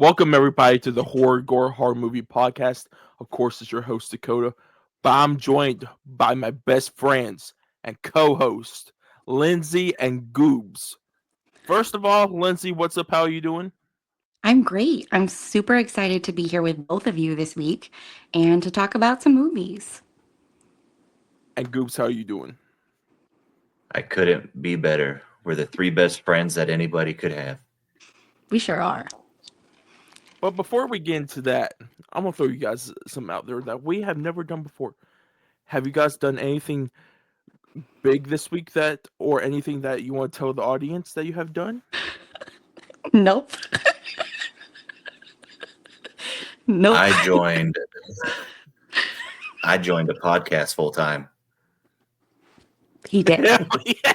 Welcome everybody to the Horror Movie Podcast. Of course, it's your host Dakota, but I'm joined by my best friends and co-host Lyndsey and Goobs. First of all, Lyndsey, what's up? How are you doing? I'm great. I'm super excited to be here with both of you this week and to talk about some movies. And Goobs, how are you doing? I couldn't be better. We're the three best friends that anybody could have. We sure are. But before we get into that, I'm gonna throw you guys some out there that we have never done before. Have you guys done anything big this week or anything that you want to tell the audience that you have done? Nope. Nope. I joined I joined a podcast full time. He did. Yeah.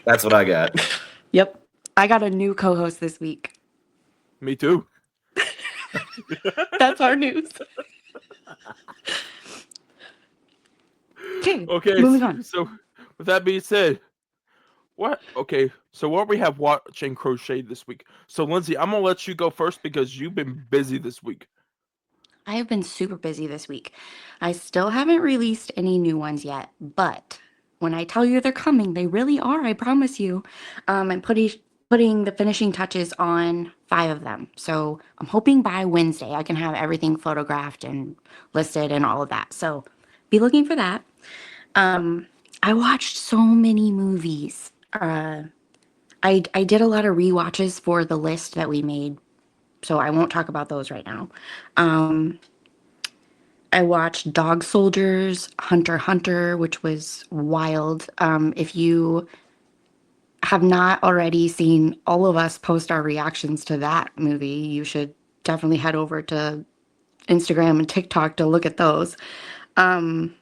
That's what I got. Yep. I got a new co-host this week. Me too. That's our news. Okay, moving on. So with that being said, what? Okay, so what we have watching crochet this week. So Lyndsey, I'm gonna let you go first because you've been busy this week. I have been super busy this week. I still haven't released any new ones yet, but when I tell you they're coming, they really are. I promise you. I'm putting the finishing touches on 5 of them. So I'm hoping by Wednesday I can have everything photographed and listed and all of that. So be looking for that. I watched so many movies. I did a lot of rewatches for the list that we made, so I won't talk about those right now. Um, I watched Dog Soldiers, Hunter x Hunter, which was wild. If you have not already seen all of us post our reactions to that movie, you should definitely head over to Instagram and TikTok to look at those. Um,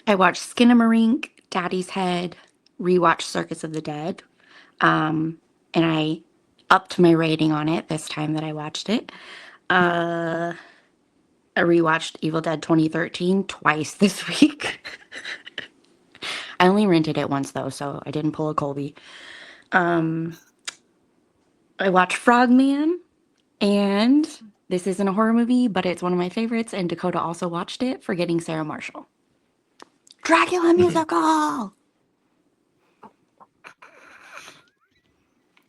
I watched Skinamarink, Daddy's Head, rewatched Circus of the Dead, and I upped my rating on it this time that I watched it. Uh, I rewatched Evil Dead 2013 twice this week. I only rented it once though, so I didn't pull a Colby. Um, I watched Frogman, and this isn't a horror movie, but it's one of my favorites, and Dakota also watched it, Forgetting Sarah Marshall. Dracula musical!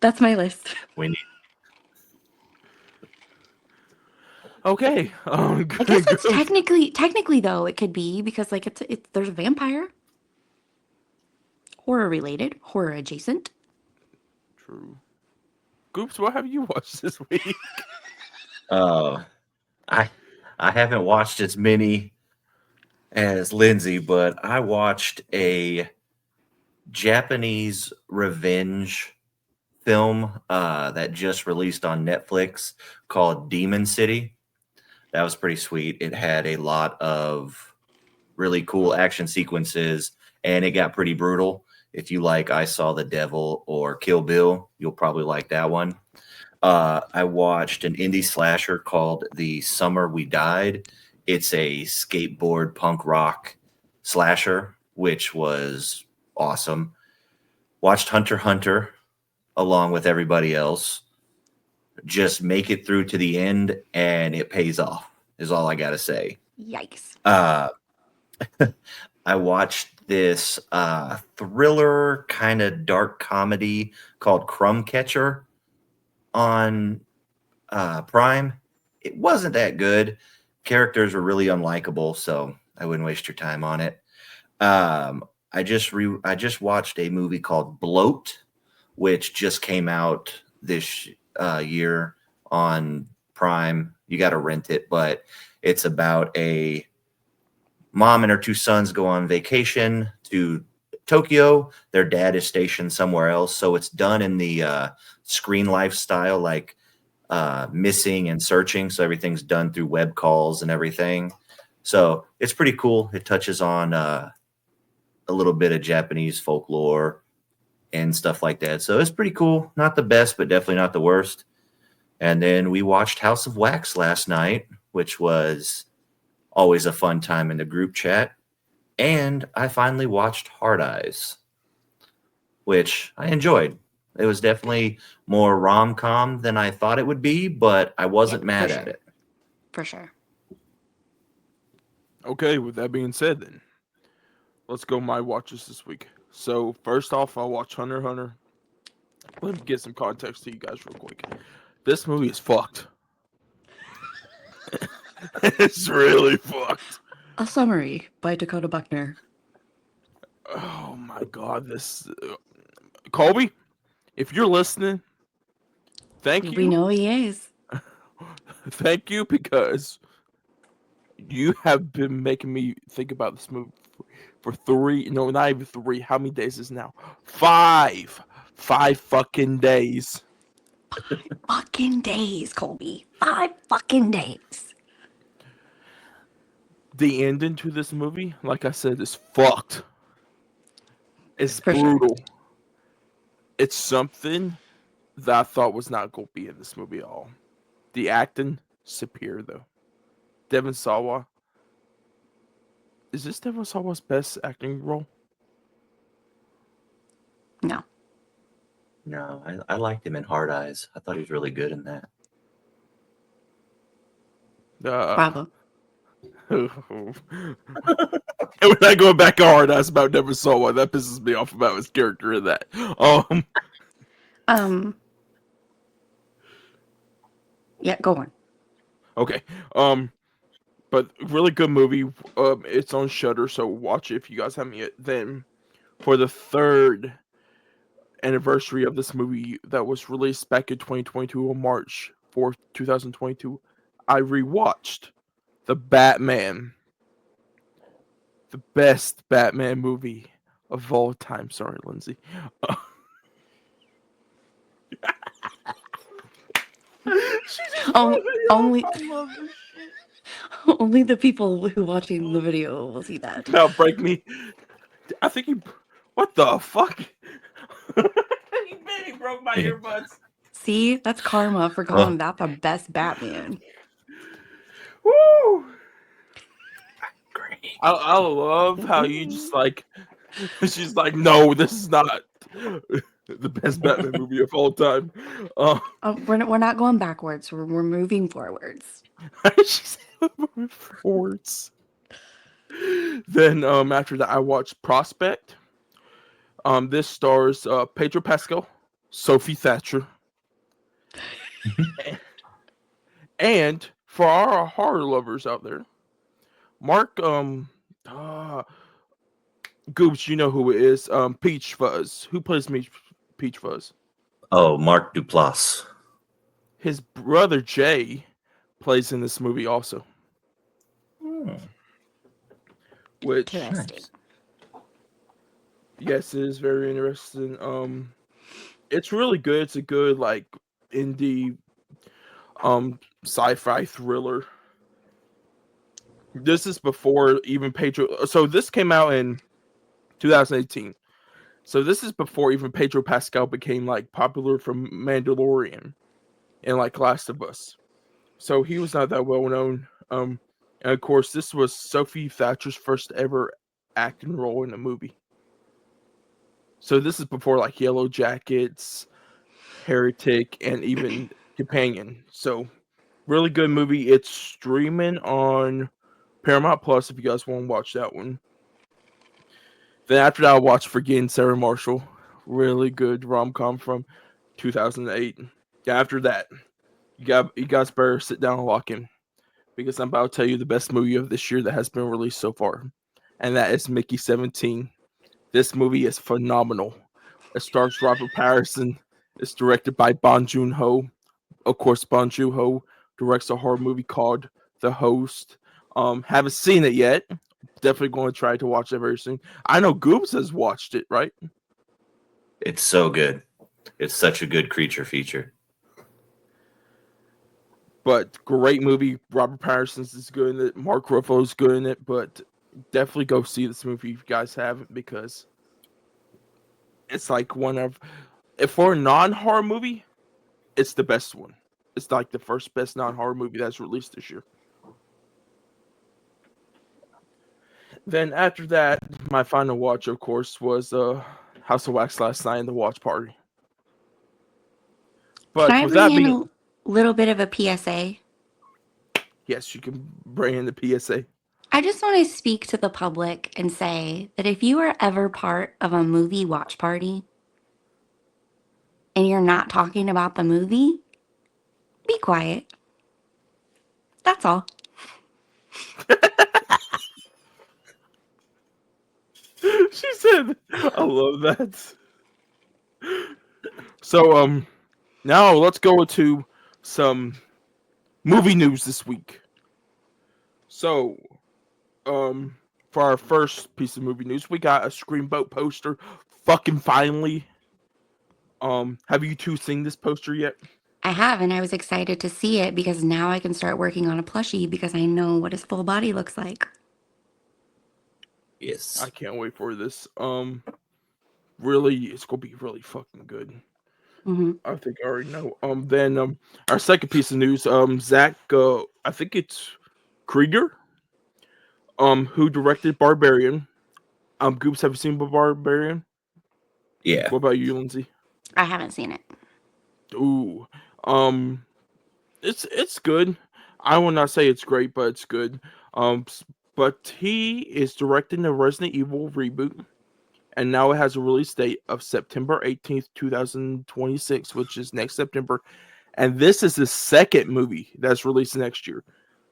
That's my list. We need Okay. I guess it's technically though, it could be because like it's there's a vampire. Horror related, horror adjacent. True. Goops, what have you watched this week? uh I I haven't watched as many as Lindsay, but I watched a Japanese revenge film that just released on Netflix called Demon City. That was pretty sweet. It had a lot of really cool action sequences, and it got pretty brutal. If you like I Saw the Devil or Kill Bill, you'll probably like that one. I watched an indie slasher called The Summer We Died. It's a skateboard punk rock slasher, which was awesome. Watched Hunter x Hunter along with everybody else. Just make it through to the end and it pays off, is all I got to say. Yikes. I watched this thriller kind of dark comedy called Crumb Catcher on Prime. It wasn't that good. Characters were really unlikable, so I wouldn't waste your time on it. I just watched a movie called Bloat, which just came out this year on Prime. You got to rent it, but it's about a mom and her 2 sons go on vacation to Tokyo. Their dad is stationed somewhere else, so it's done in the screen lifestyle, like missing and searching. So everything's done through web calls and everything. So it's pretty cool. It touches on a little bit of Japanese folklore and stuff like that. So it's pretty cool. Not the best, but definitely not the worst. And then we watched House of Wax last night, which was always a fun time in the group chat. And I finally watched Hard Eyes, which I enjoyed. It was definitely more rom-com than I thought it would be, but I wasn't mad at it. For sure. Okay, with that being said, then let's go my watches this week. So first off, I'll watch Hunter x Hunter. Let me get some context to you guys real quick. This movie is fucked. It's really fucked. A summary by Dakota Buckner. Oh my god, this Colby, if you're listening, thank you. We know he is. Thank you, because you have been making me think about this movie for not even 3. How many days is it now? 5 fucking days. 5 fucking days, Colby. 5 fucking days. The ending to this movie, like I said, is fucked. It's For sure. brutal. It's something that I thought was not going to be in this movie at all. The acting, superior though. Devon Sawa. Is this Devon Sawa's best acting role? No. No, I liked him in Hard Eyes. I thought he was really good in that. Bravo. And we're not going back hard. That's about Devon Sawa. That pisses me off about his character in that. Yeah, go on. Okay. But really good movie. It's on Shudder, so watch it if you guys haven't yet. Then, for the 3rd anniversary of this movie that was released back in 2022 on March 4th, 2022, I rewatched The Batman. The best Batman movie of all time. Sorry, Lyndsey. Only only the people who watching the video will see that. Now break me. I think he. What the fuck? He broke my earbuds. See, that's karma for calling that the best Batman. Woo! Great. I love how you just like. She's like, no, this is not the best Batman movie of all time. We're not going backwards. We're moving forwards. She said moving forwards. Then after that, I watched Prospect. This stars Pedro Pascal, Sophie Thatcher, and for our horror lovers out there, Mark Goobs, you know who it is. Peach Fuzz. Who plays Peach Fuzz? Oh, Mark Duplass. His brother Jay plays in this movie also. Which, Interesting. yes, it is very interesting. It's really good. It's a good like indie sci-fi thriller. This is before even Pedro. So this came out in 2018. So this is before even Pedro Pascal became like popular from Mandalorian and like Last of Us. So he was not that well known. And of course, this was Sophie Thatcher's first ever acting role in a movie. So this is before like Yellow Jackets, Heretic, and even Companion. So really good movie. It's streaming on Paramount Plus if you guys want to watch that one. Then after that, I watched Forgetting Sarah Marshall. Really good rom-com from 2008. After that, you guys better sit down and lock in, because I'm about to tell you the best movie of this year that has been released so far, and that is Mickey 17. This movie is phenomenal. It stars Robert Pattinson. It's directed by Bong Joon-ho. Of course, Bong Joon-ho directs a horror movie called The Host. Haven't seen it yet. Definitely going to try to watch it very soon. I know Goobs has watched it, right? It's so good. It's such a good creature feature. But great movie. Robert Pattinson is good in it. Mark Ruffalo is good in it. But definitely go see this movie if you guys haven't, because it's like one of, if for a non-horror movie, it's the best one. It's like the first best non-horror movie that's released this year. Then after that, my final watch, of course, was House of Wax last night in the watch party. Can But I with bring that in being, a little bit of a PSA? yes, you can bring in the PSA. I just want to speak to the public and say that if you are ever part of a movie watch party and you're not talking about the movie, be quiet. That's all. She said, "I love that." So now let's go into some movie news this week. So for our first piece of movie news, we got a Screamboat poster. Fucking finally. Have you two seen this poster yet? I have, and I was excited to see it because now I can start working on a plushie because I know what his full body looks like. Yes. I can't wait for this. Really, it's gonna be really fucking good. Hmm. I think I already know. Then our second piece of news, Zach, I think it's Krieger, who directed Barbarian. Goops, have you seen Barbarian? Yeah. What about you, Lindsay? I haven't seen it. Ooh, um, it's good. I will not say it's great, but it's good. But he is directing the Resident Evil reboot, and now it has a release date of September 18th, 2026, which is next September. And this is the second movie that's released next year.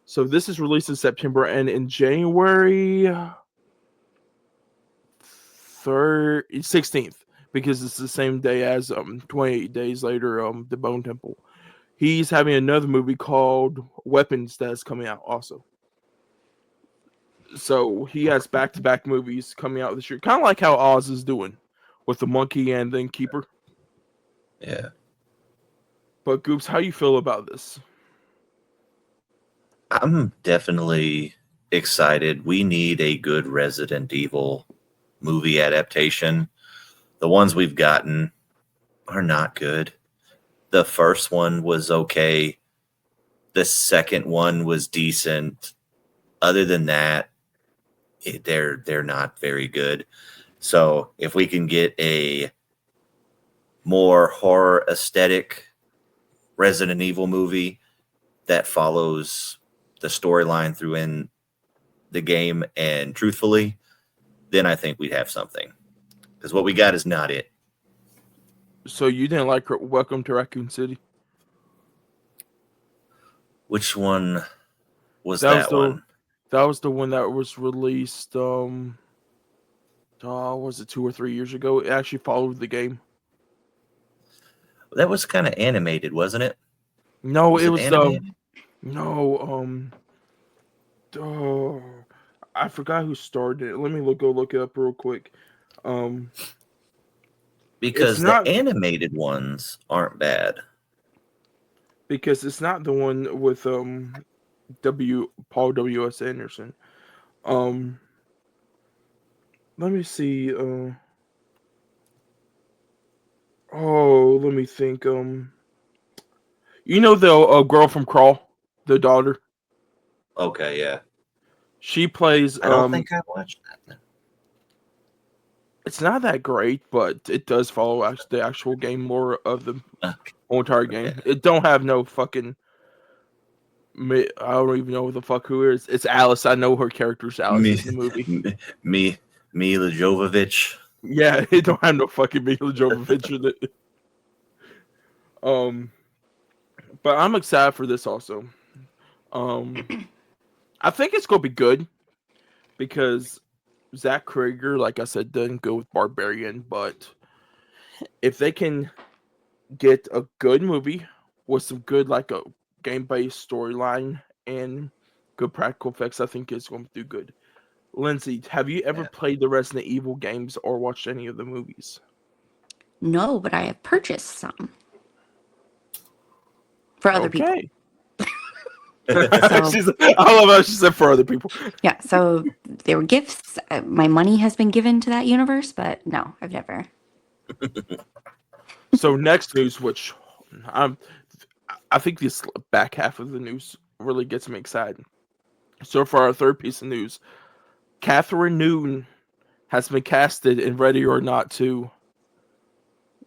So this is released in September, and in January 16th, because it's the same day as 28 days later, the Bone Temple. He's having another movie called Weapons that's coming out also. So he has back-to-back movies coming out this year, kind of like how Oz is doing with the Monkey and then Keeper. Yeah. But Goops, how you feel about this? I'm definitely excited. We need a good Resident Evil movie adaptation. The ones we've gotten are not good. The first one was okay. The second one was decent. Other than that, they're not very good. So if we can get a more horror aesthetic Resident Evil movie that follows the storyline through in the game and truthfully, then I think we'd have something. Because what we got is not it. So you didn't like Welcome to Raccoon City? Which one was That was that the one? that was the one that was released. Was it 2 or 3 years ago? It actually followed the game. That was kind of animated, wasn't it? No, Was it it was animated? no oh, I forgot who started it. Let me go look it up real quick. It's Because the not animated ones aren't bad. because it's not the one with Paul W.S. Anderson. Um, let me see. Let me think. You know the girl from Crawl, the daughter. Okay, yeah. She plays. I don't think I watched that then. It's not that great, but it does follow the actual game lore of the Okay. whole entire Okay. game. It don't have no fucking. I don't even know what the fuck who it is. It's Alice. I know her character's Alice Me, in the movie. Mila Jovovich. Yeah, it don't have no fucking Mila Jovovich in it. But I'm excited for this also. I think it's gonna be good because Zach Krieger, like I said, doesn't go with Barbarian, but if they can get a good movie with some good like a game-based storyline and good practical effects, I think it's going to do good. Lindsay, have you ever Yeah. played the Resident Evil games or watched any of the movies? No, but I have purchased some for other people. Okay. So, I love how she said for other people. yeah, so they were gifts. My money has been given to that universe, but no, I've never. So next news, which I think this back half of the news really gets me excited. So for our third piece of news, Catherine Newton has been casted in Ready or Not 2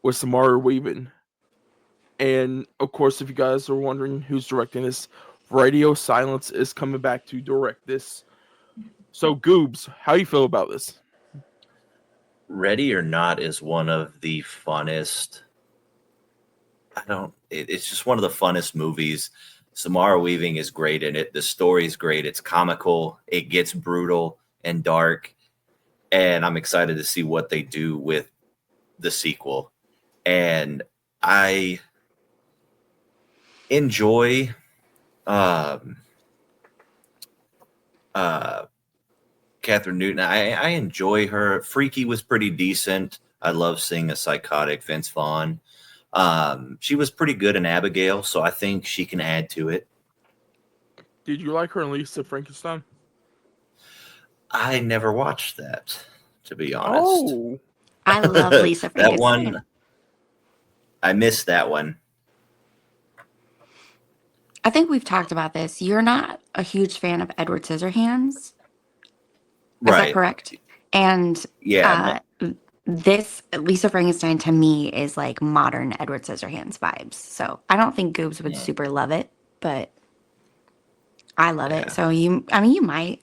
with Samara Weaving. And of course, if you guys are wondering who's directing this, Radio Silence is coming back to direct this. So, Goobs, how you feel about this? Ready or Not is one of the funnest. It's just one of the funnest movies. Samara Weaving is great in it. The story's great. It's comical. It gets brutal and dark. And I'm excited to see what they do with the sequel. And I enjoy Catherine Newton. I enjoy her. Freaky was pretty decent. I love seeing a psychotic Vince Vaughn. She was pretty good in Abigail, so I think she can add to it. Did you like her in Lisa Frankenstein? I never watched that, to be honest. Oh, I love Lisa That Frankenstein. one, I missed that one. I think we've talked about this. You're not a huge fan of Edward Scissorhands. Is that Right. correct? And Yeah. this Lisa Frankenstein to me is like modern Edward Scissorhands vibes. So I don't think Goobs would super love it, but I love it. Yeah. So you might.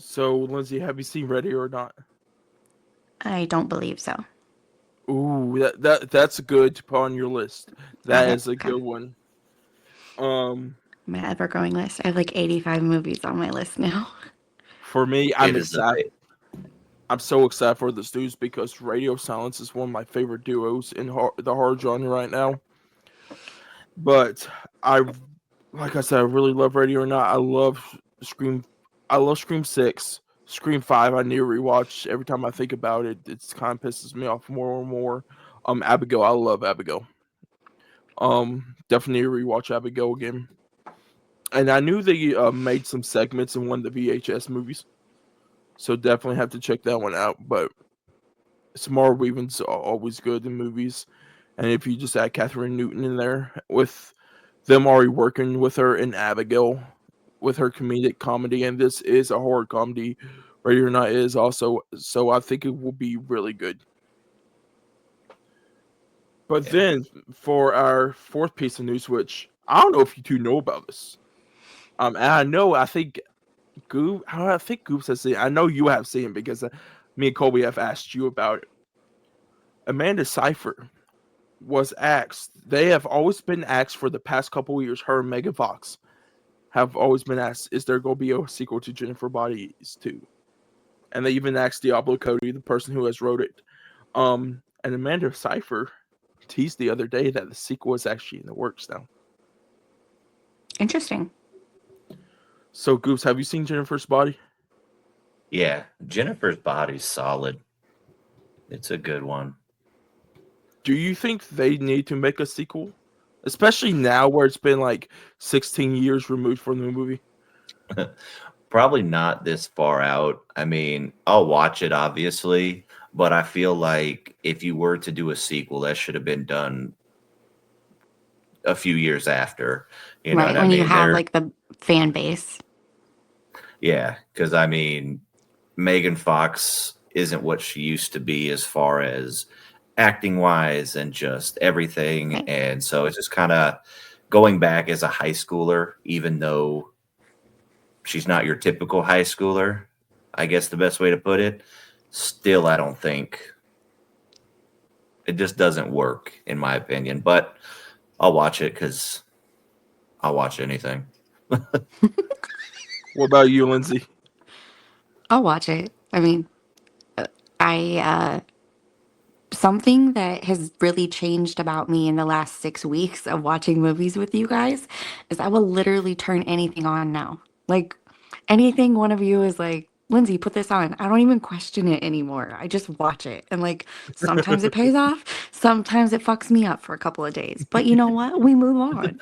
so Lindsay, have you seen Ready or Not? I don't believe so. Ooh, that's good to put on your list. That Okay, is a okay. good one. My ever-growing list. I have like 85 movies on my list now. For me, I'm It is excited. I'm so excited for this news because Radio Silence is one of my favorite duos in the horror genre right now. But like I said, I really love Ready or Not. I love Scream. I love Scream 6. Scream 5, I need to rewatch. Every time I think about it, it kind of pisses me off more and more. Abigail, I love Abigail. Definitely rewatch Abigail again. And I knew they made some segments in one of the VHS movies, so definitely have to check that one out. But Samara Weaving's always good in movies, and if you just add Catherine Newton in there with them already working with her in Abigail, with her comedic comedy, and this is a horror comedy, Ready or Not is also, so I think it will be really good. But then for our fourth piece of news, which I don't know if you two know about this. And I think Goops has seen it. I know you have seen it because me and Colby have asked you about it. Amanda Seyfried was asked. They have always been asked for the past couple of years. Her and Megan Fox have always been asked, is there going to be a sequel to Jennifer Bodies 2? And they even asked Diablo Cody, the person who has wrote it. And Amanda Seyfried teased the other day that the sequel is actually in the works now. Interesting. So, Goose, have you seen Jennifer's Body? Yeah. Jennifer's Body's solid. It's a good one. Do you think they need to make a sequel? Especially now where it's been like 16 years removed from the movie. Probably not this far out. I mean, I'll watch it, obviously, but I feel like if you were to do a sequel, that should have been done a few years after. You know Right, what I when you mean? have like the fan base. Yeah, because I mean, Megan Fox isn't what she used to be as far as acting wise and just everything. Right. And so it's just kind of going back as a high schooler, even though she's not your typical high schooler, I guess the best way to put it. Still, I don't think it just doesn't work, in my opinion. But I'll watch it because I'll watch anything. What about you, Lindsay? I'll watch it. I mean, I something that has really changed about me in the last 6 weeks of watching movies with you guys is I will literally turn anything on now. Like anything one of you is like, Lindsay, put this on. I don't even question it anymore. I just watch it. And like sometimes it pays off, sometimes it fucks me up for a couple of days. But you know what? We move on.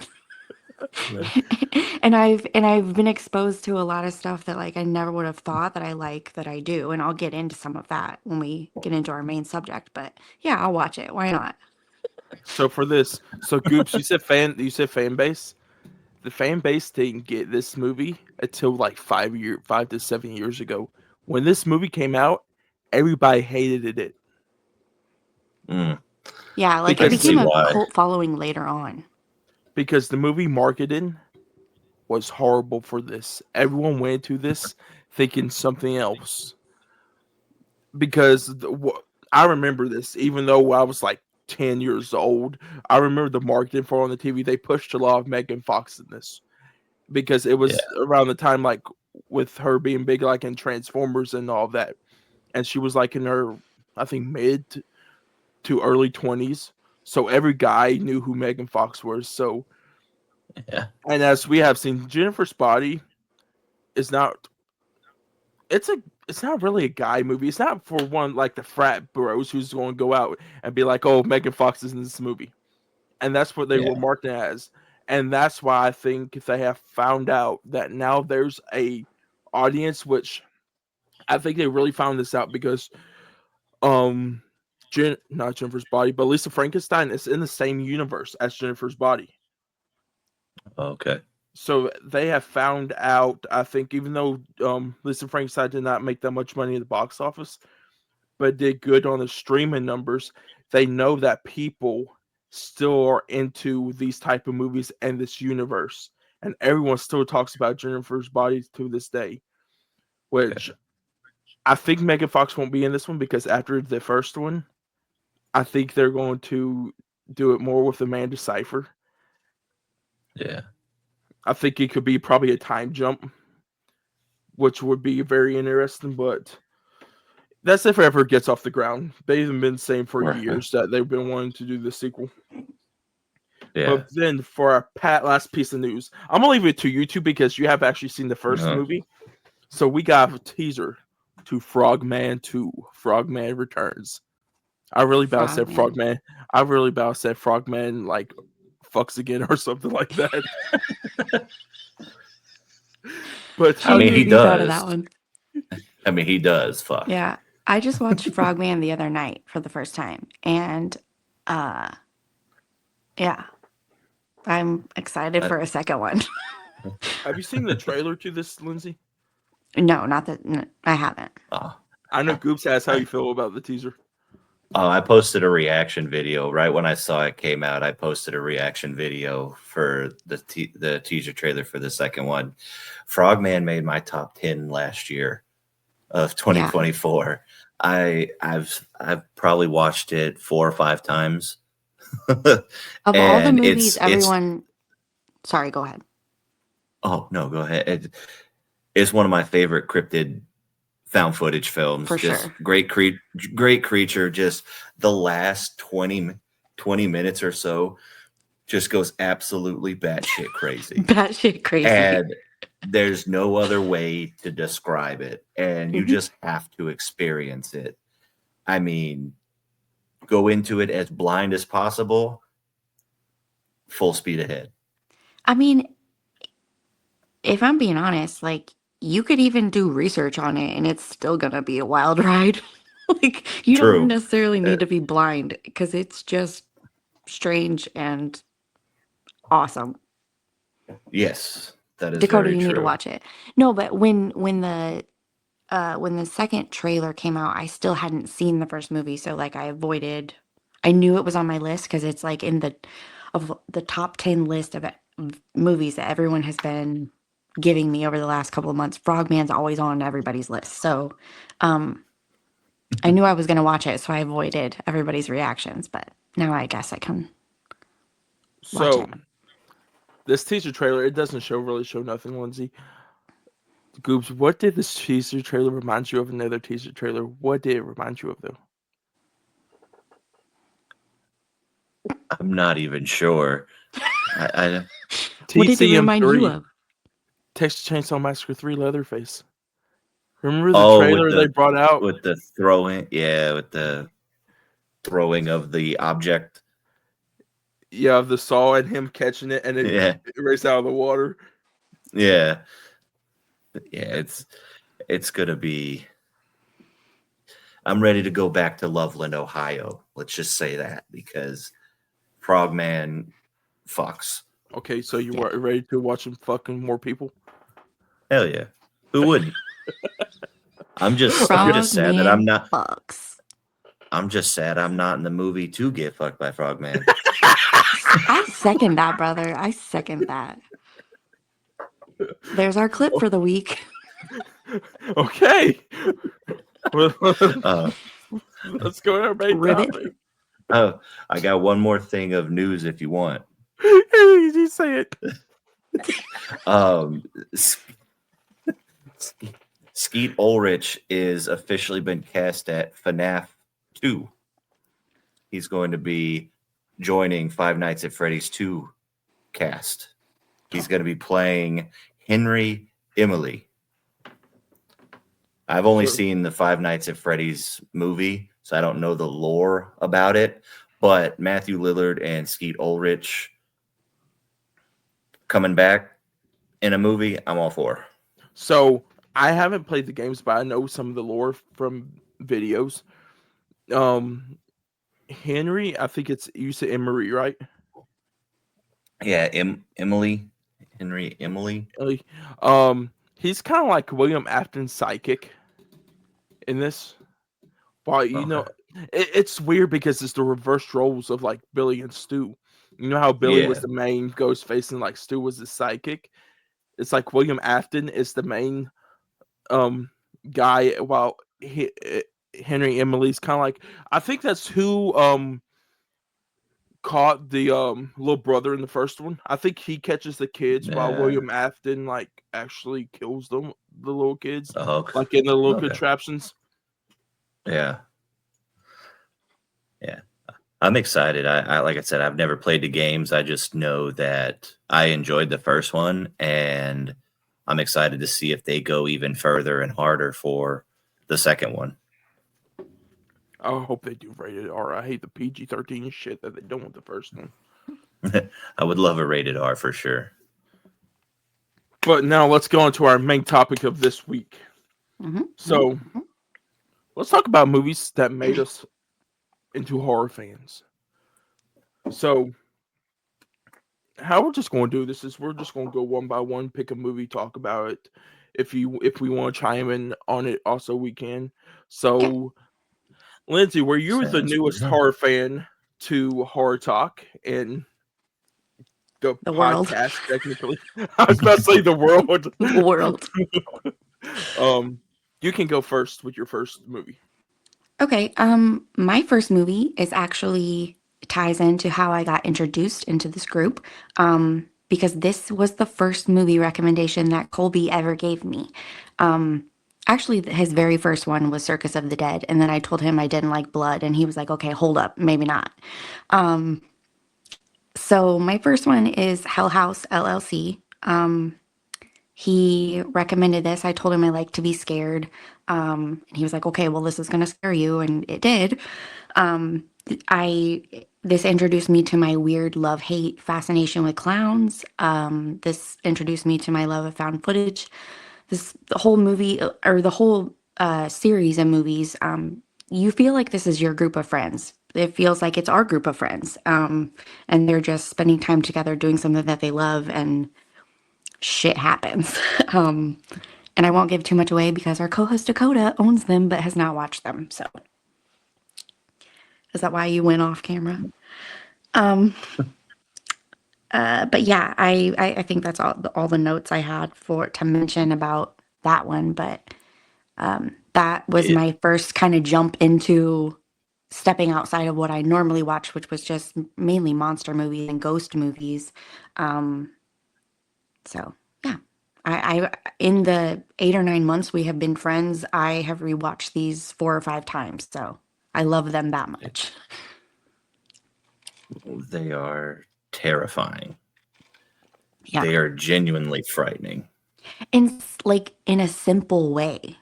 and I've been exposed to a lot of stuff that like I never would have thought that I like that I do, and I'll get into some of that when we get into our main subject. But yeah, I'll watch it. Why not? So for this, Goops, you said fan base. The fan base didn't get this movie until like 5 to 7 years ago. When this movie came out, everybody hated it. Yeah, like I it can because see became a why. cult following later on. the movie marketing was horrible for this. Everyone went into this thinking something else because I remember this, even though I was like 10 years old. I remember the marketing for on the TV. They pushed a lot of Megan Fox in this because it Yeah, was around the time like with her being big, like in Transformers and all that, and she was like in her, I think to early 20s. So every guy knew who Megan Fox was. So, yeah, and as we have seen, Jennifer's Body is not. It's a. It's not really a guy movie. It's not for one like the frat bros who's going to go out and be like, "Oh, Megan Fox is in this movie," and that's what they were yeah, marketing as. And that's why I think if they have found out that now there's a audience, which I think they really found this out because um not Jennifer's Body, but Lisa Frankenstein is in the same universe as Jennifer's Body. okay, So they have found out, I think, even though Lisa Frankenstein did not make that much money in the box office, but did good on the streaming numbers, they know that people still are into these type of movies and this universe. And everyone still talks about Jennifer's Body to this day, okay, which I think Megan Fox won't be in this one because after the first one, I think they're going to do it more with Amanda Seyfried. yeah, I think it could be probably a time jump, which would be very interesting. But that's if it ever gets off the ground. They've been saying for right, years that they've been wanting to do the sequel. yeah. But then for our last piece of news, I'm gonna leave it to you two because you have actually seen the first Uh-huh. movie. So we got a teaser to Frogman 2, Frogman Returns. I really about said Frogman. Frogman. I really about said Frogman like fucks again or something like that. But I mean, She he would be proud of that does. one. I mean, he does. Fuck. Yeah. I just watched Frogman the other night for the first time. And uh yeah, I'm excited I, for a second one. have you seen the trailer to this, Lindsay? No, not that I haven't. oh, I know Goops asked how I, you feel about the teaser. I posted a reaction video right when I saw it came out. I posted a reaction video for the teaser trailer for the second one. Frogman made my top 10 last year of Yeah. 2024. I've probably watched it 4 or 5 times. Of all the And movies it's everyone sorry, go ahead. oh no, go ahead. It's one of my favorite cryptid found footage films. For Just sure. great creature. Just the last 20 minutes or so just goes absolutely batshit crazy. Batshit crazy. And there's no other way to describe it. And you just have to experience it. I mean, go into it as blind as possible, full speed ahead. I mean, if I'm being honest, like you could even do research on it and it's still gonna be a wild ride. Like you don't True. necessarily need to be blind because it's just strange and awesome. Yes, that is Dakota, very you need to true. watch it. No, but when the second trailer came out, I still hadn't seen the first movie, so like I knew it was on my list because it's like in the top 10 list of movies that everyone has been giving me over the last couple of months. Frogman's always on everybody's list. So I knew I was going to watch it, so I avoided everybody's reactions, but now I guess I can watch So it. this teaser trailer, it doesn't really show nothing, Lindsay. Goops, what did this teaser trailer remind you of? Another teaser trailer. What did it remind you of, though? I'm not even sure. I What did it remind you TCM3, of? Texas Chainsaw Massacre 3, Leatherface. Remember the oh, trailer they brought out? with the throwing, yeah, with the throwing of the object. Yeah, of the saw and him catching it and it Yeah, raced out of the water. yeah, it's gonna be. I'm ready to go back to Loveland, Ohio. Let's just say that because Frogman fucks. Okay, so you Yeah. were ready to watch him fucking more people? Hell yeah, who wouldn't? I'm just sad that I'm Frogman not. fucks. I'm just sad I'm not in the movie to get fucked by Frogman. I second that, brother. I second that. There's our clip for the week. Okay. Well, Uh, let's go to our main Ribbit. topic. oh, I got one more thing of news if you want. You say it. Skeet Ulrich is officially been cast at FNAF 2. He's going to be joining Five Nights at Freddy's 2 cast. He's going to be playing Henry Emily. I've only seen the Five Nights at Freddy's movie, so I don't know the lore about it. But Matthew Lillard and Skeet Ulrich coming back in a movie, I'm all for. So I haven't played the games, but I know some of the lore from videos. Henry, I think it's you said Emery, right? Yeah, Emily, Henry Emily. He's kind of like William Afton's psychic in this. Well, you know, it's weird because it's the reverse roles of like Billy and Stu. You know how Billy was the main ghost face and like Stu was the psychic. It's like William Afton is the main guy, while Henry Emily's kind of like, I think that's who caught the little brother in the first one. I think he catches the kids while William Afton like actually kills them, the little kids, like in the little contraptions. Yeah. I'm excited. I like I said, I've never played the games. I just know that I enjoyed the first one, and I'm excited to see if they go even further and harder for the second one. I hope they do rated R. I hate the PG-13 shit that they don't with the first one. I would love a rated R for sure. But now let's go into our main topic of this week. So let's talk about movies that made us into horror fans. So how we're just going to do this is we're just going to go one by one, pick a movie, talk about it. If we want to chime in on it, also we can. So, Lyndsey, were you the newest horror fan to Horror Talk and the podcast? World. Technically, I was about to say the world. The world. You can go first with your first movie. Okay. My first movie is actually ties into how I got introduced into this group. Because this was the first movie recommendation that Colby ever gave me. Actually, his very first one was Circus of the Dead, and then I told him I didn't like blood, and he was like, "Okay, hold up, maybe not." So my first one is Hell House LLC. He recommended this. I told him I like to be scared. And he was like, okay, well, this is going to scare you. And it did. This introduced me to my weird love-hate fascination with clowns. This introduced me to my love of found footage. The whole movie, or the whole series of movies, you feel like this is your group of friends. It feels like it's our group of friends. And they're just spending time together doing something that they love, and shit happens. And I won't give too much away because our co-host Dakota owns them but has not watched them. So is that why you went off camera? But yeah, I think that's all the notes I had to mention about that one. But that was my first kind of jump into stepping outside of what I normally watch, which was just mainly monster movies and ghost movies. So yeah, I in the 8 or 9 months we have been friends, I have rewatched these 4 or 5 times. So I love them that much. They are terrifying. Yeah. They are genuinely frightening. And like in a simple way.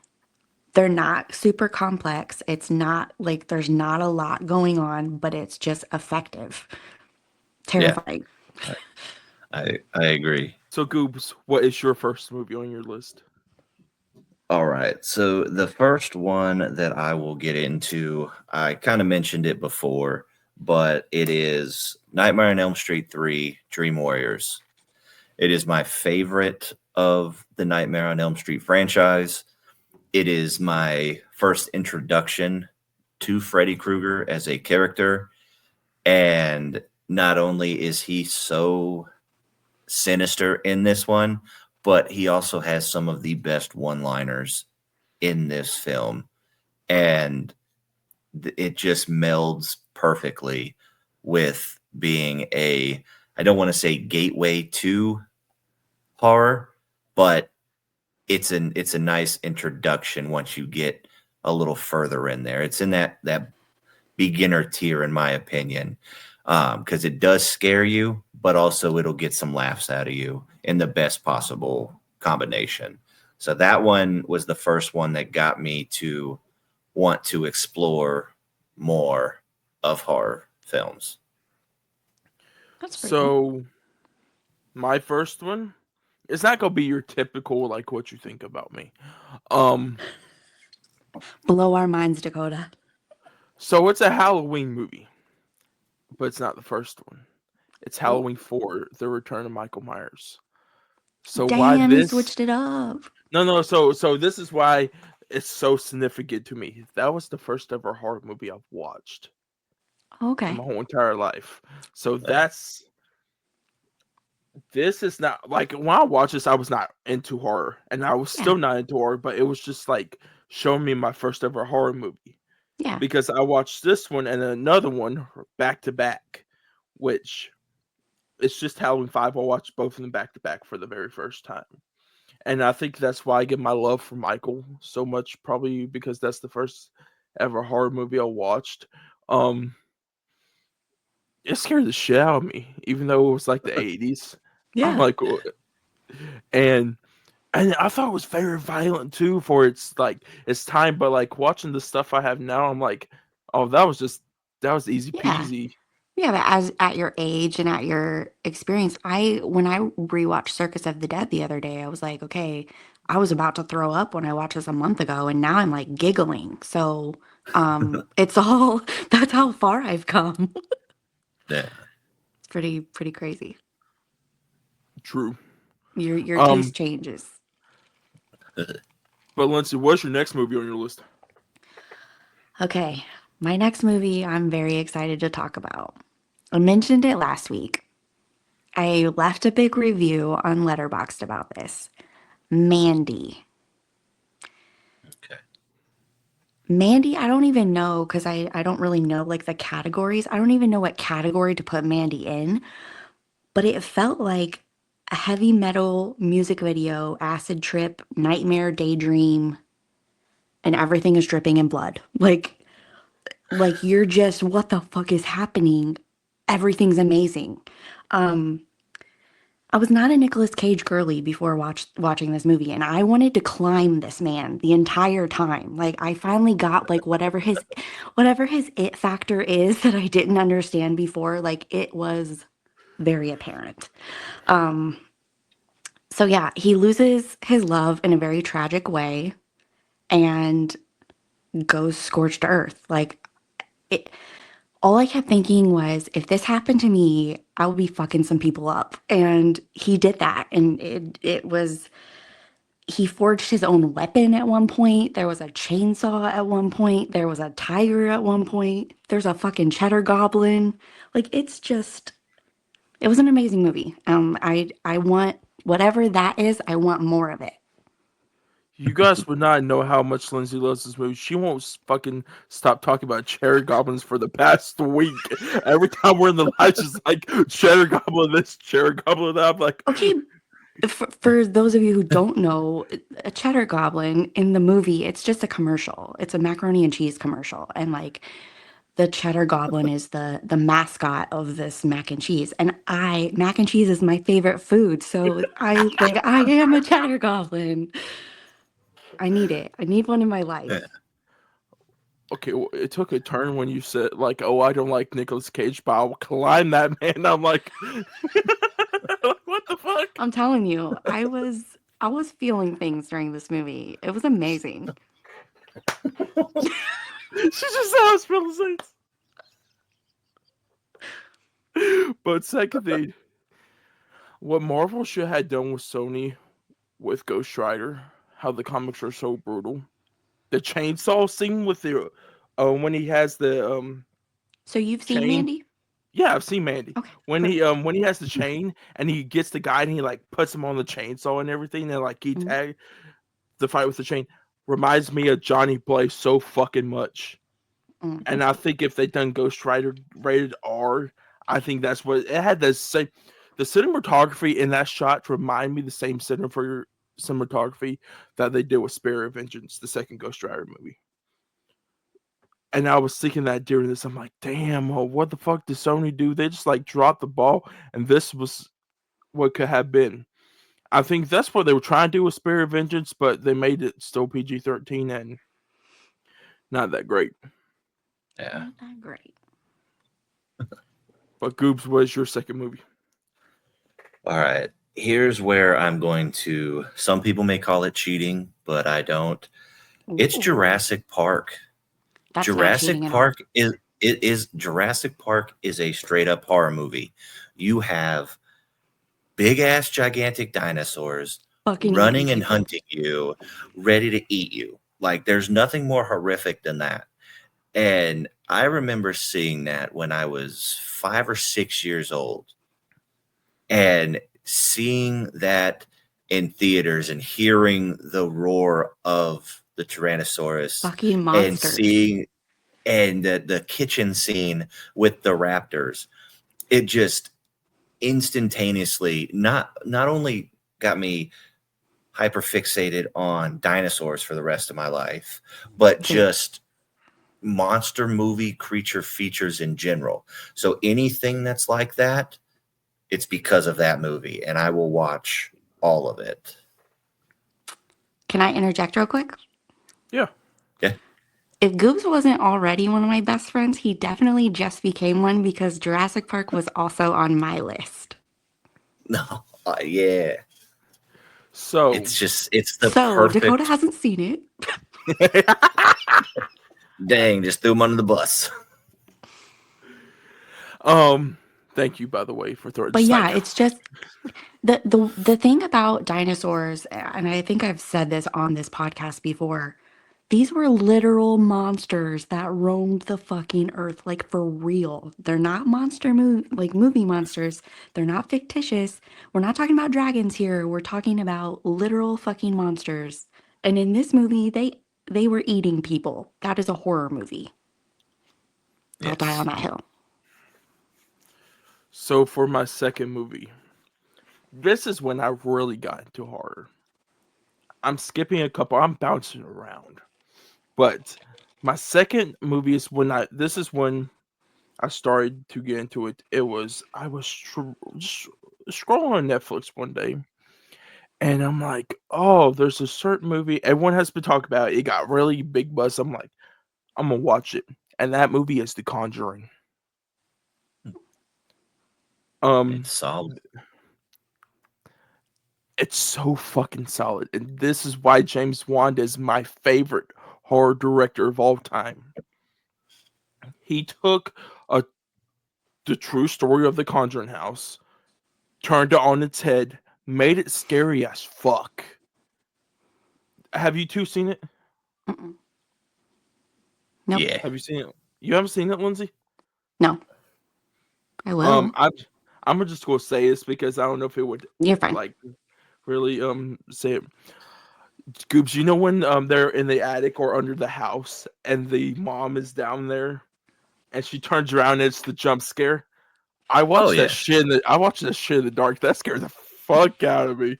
They're not super complex. It's not like there's not a lot going on, but it's just effective. Terrifying. Yeah. I agree. So, Goobs, what is your first movie on your list? All right. So the first one that I will get into, I kind of mentioned it before, but it is Nightmare on Elm Street 3, Dream Warriors. It is my favorite of the Nightmare on Elm Street franchise. It is my first introduction to Freddy Krueger as a character. And not only is he so sinister in this one, but he also has some of the best one-liners in this film. And it just melds perfectly with being I don't want to say gateway to horror, but it's a nice introduction once you get a little further in there. It's in that beginner tier, in my opinion, because it does scare you, but also it'll get some laughs out of you in the best possible combination. So that one was the first one that got me to want to explore more of horror films. That's pretty cool. So my first one, it's not gonna be your typical like what you think about me. Um, Blow our minds, Dakota. so it's a Halloween movie, but it's not the first one. It's Oh, Halloween 4, The Return of Michael Myers. So why damn, he this? switched it up. No. So this is why it's so significant to me. That was the first ever horror movie I've watched in Okay. my whole entire life. So Uh, this is not like when I watched this, I was not into horror, and I was Yeah. still not into horror, but it was just like showing me my first ever horror movie Yeah. because I watched this one and another one back to back, which it's just Halloween 5. I watched both of them back to back for the very first time. And I think that's why I get my love for Michael so much, probably because that's the first ever horror movie I watched. Um, it scared the shit out of me, even though it was like the 80s. I'm Yeah. like, and I thought it was very violent too for its time. But like watching the stuff I have now, I'm like, oh, that was easy Yeah. peasy. Yeah, but as at your age and at your experience, when I rewatched Circus of the Dead the other day, I was like, okay, I was about to throw up when I watched this a month ago, and now I'm like giggling. So, it's all that's how far I've come. yeah. It's pretty crazy. True. Your Um, taste changes. but Lyndsey, what's your next movie on your list? Okay, my next movie I'm very excited to talk about. I mentioned it last week. I left a big review on Letterboxd about this. Mandy. Okay. Mandy, I don't even know because I don't really know like the categories. I don't even know what category to put Mandy in, but it felt like a heavy metal music video, acid trip, nightmare, daydream, and everything is dripping in blood. Like you're just, what the fuck is happening? Everything's amazing. Um, I was not a Nicolas Cage girly before watching this movie, and I wanted to climb this man the entire time. Like I finally got like whatever his it factor is that I didn't understand before. Like it was very apparent. Um, so yeah, he loses his love in a very tragic way and goes scorched earth. Like it. All I kept thinking was, if this happened to me, I would be fucking some people up. And he did that. And he forged his own weapon at one point. There was a chainsaw at one point. There was a tiger at one point. There's a fucking cheddar goblin. Like, it was an amazing movie. I want, whatever that is, I want more of it. You guys would not know how much Lyndsey loves this movie. She won't fucking stop talking about Cherry Goblins for the past week. Every time we're in the live, she's like, Cherry Goblin this, Cherry Goblin that. I'm like, Okay, for those of you who don't know, a cheddar goblin in the movie, it's just a commercial. It's a macaroni and cheese commercial. And like the cheddar goblin is the mascot of this mac and cheese. And mac and cheese is my favorite food. So I am a cheddar goblin. I need it. I need one in my life. Yeah. okay, well, it took a turn when you said, like, oh, I don't like Nicolas Cage, but I'll climb that man. I'm like, what the fuck? I'm telling you, I was feeling things during this movie. It was amazing. She just said I was feeling things. But second thing, what Marvel should have done with Sony with Ghost Rider, how the comics are so brutal. The chainsaw scene with the when he has the So you've seen chain. Mandy? Yeah, I've seen Mandy. Okay. When he has the chain and he gets the guy and he like puts him on the chainsaw and everything and like he Mhm. tag the fight with the chain reminds me of Johnny Blaze so fucking much. Mhm. And I think if they done Ghost Rider rated R, I think that's what it had. The same, the cinematography in that shot remind me the same cinematography that they did with Spirit of Vengeance, the second Ghost Rider movie. And I was thinking that during this, I'm like, damn, what the fuck did Sony do? They just like dropped the ball, and this was what could have been. I think that's what they were trying to do with Spirit of Vengeance, but they made it still PG-13 and not that great. Yeah. Not that great. But Goobs, what is your second movie? All right. Here's where I'm going to. Some people may call it cheating, but I don't. It's Ooh, Jurassic Park. that's not Jurassic cheating at all. Park is Jurassic Park is a straight up horror movie. You have big ass gigantic dinosaurs Fucking running eating and people. hunting you, ready to eat you. Like there's nothing more horrific than that. And I remember seeing that when I was 5 or 6 years old and seeing that in theaters and hearing the roar of the Tyrannosaurus Fucking and monsters. seeing and the kitchen scene with the raptors, it just instantaneously not only got me hyper fixated on dinosaurs for the rest of my life, but Same. just monster movie creature features in general. So anything that's like that, it's because of that movie, and I will watch all of it. Can I interject real quick? Yeah. Yeah. If Goobs wasn't already one of my best friends, he definitely just became one because Jurassic Park was also on my list. No. Yeah. So It's the So Dakota perfect. hasn't seen it. Dang, just threw him under the bus. Thank you by the way for throwing But just yeah, like it's just the thing about dinosaurs, and I think I've said this on this podcast before. These were literal monsters that roamed the fucking earth, like for real. They're not movie monsters. They're not fictitious. We're not talking about dragons here. We're talking about literal fucking monsters. And in this movie, they were eating people. That is a horror movie. I'll die Yes. on that hill. so for my second movie. This is when I really got into horror. I'm skipping a couple. I'm bouncing around. But my second movie is when this is when I started to get into it. I was just scrolling on Netflix one day, and I'm like, oh, there's a certain movie everyone has been talking about. It got really big buzz. I'm like, I'm gonna watch it, and that movie is The Conjuring. It's solid. It's so fucking solid, and this is why James Wan is my favorite horror director of all time. He took a the true story of the Conjuring House, turned it on its head, made it scary as fuck. Have you two seen it? Mm-mm. Nope. Yeah. Have you seen it? You haven't seen it, Lindsay? No, I will. I'm just gonna say this because I don't know if it would You're fine. like really say it. Goobs, you know when they're in the attic or under the house and the mom is down there and she turns around and it's the jump scare? I Oh watched that yeah. shit in the dark. That scared the fuck out of me.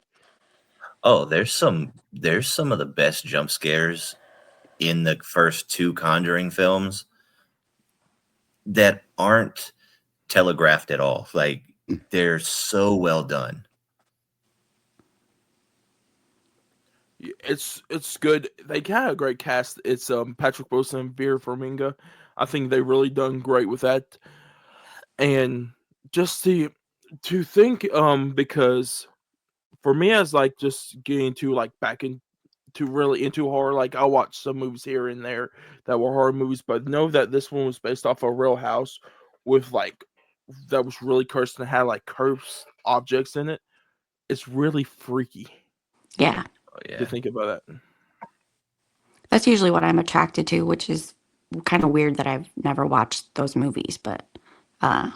Oh, there's some of the best jump scares in the first two Conjuring films that aren't telegraphed at all. Like they're so well done. It's good. They had a great cast. It's Patrick Wilson and Vera Farmiga. I think they really done great with that. And just to think because for me as like just getting to like back into really into horror, like I watched some movies here and there that were horror movies, but know that this one was based off a real house with like that was really cursed and had like cursed objects in it. It's really freaky Yeah. Oh to yeah. think about that. That's usually what I'm attracted to, which is kind of weird that I've never watched those movies, but I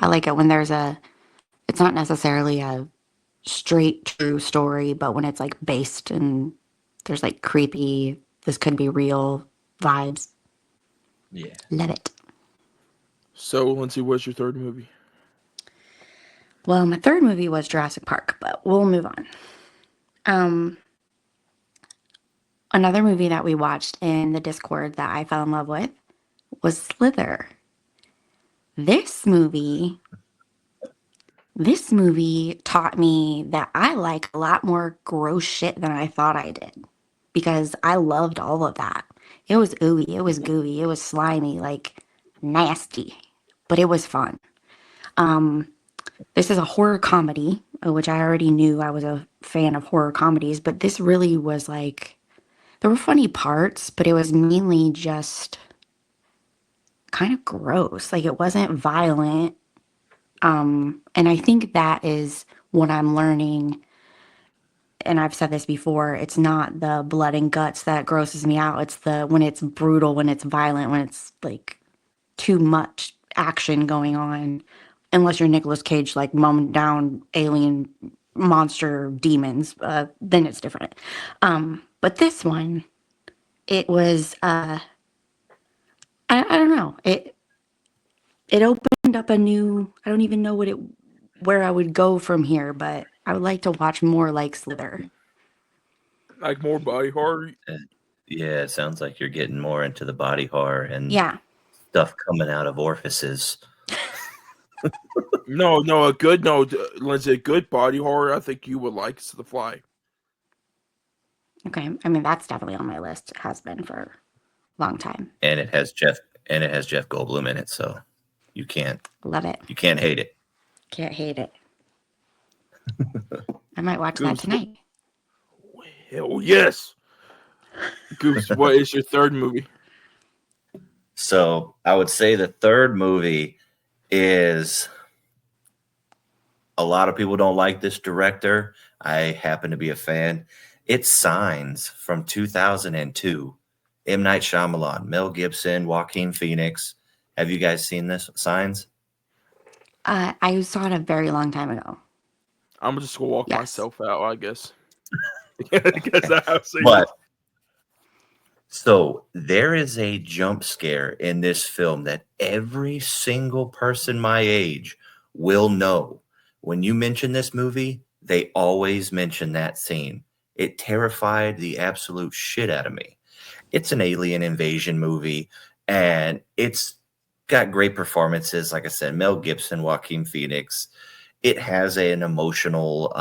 like it when it's not necessarily a straight true story, but when it's like based and there's like creepy, this could be real vibes. Yeah. Love it. So, Lyndsey, what's your third movie? Well, my third movie was Jurassic Park, but we'll move on. Another movie that we watched in the Discord that I fell in love with was Slither. This movie taught me that I like a lot more gross shit than I thought I did, because I loved all of that. It was ooey, it was gooey, it was slimy, like nasty, but it was fun. This is a horror comedy, which I already knew I was a fan of horror comedies, but this really was like, there were funny parts, but it was mainly just kind of gross. Like, it wasn't violent. And I think that is what I'm learning. And I've said this before, it's not the blood and guts that grosses me out. It's when it's brutal, when it's violent, when it's like too much action going on. Unless you're Nicolas Cage, like mowing down alien monster demons, then it's different. But this one, it was, I don't know. It opened up a new, I don't even know where I would go from here, but I would like to watch more like Slither. Like more body horror? Yeah, it sounds like you're getting more into the body horror and Yeah. stuff coming out of orifices. Lyndsey, a good body horror I think you would like is The Fly. Okay. I mean, that's definitely on my list. It has been for a long time. And it has Jeff Goldblum in it, so you can't Love it. hate it. Can't hate it. I might watch that tonight. Hell yes. Goose, what is your third movie? So I would say the third movie is, a lot of people don't like this director. I happen to be a fan. It's Signs from 2002. M. Night Shyamalan, Mel Gibson, Joaquin Phoenix. Have you guys seen this, Signs? I saw it a very long time ago. I'm just gonna walk Yes. myself out, I guess. Because I have seen But it. so there is a jump scare in this film that every single person my age will know. When you mention this movie, they always mention that scene. It terrified the absolute shit out of me. It's an alien invasion movie, and it's got great performances. Like I said, Mel Gibson, Joaquin Phoenix. It has an emotional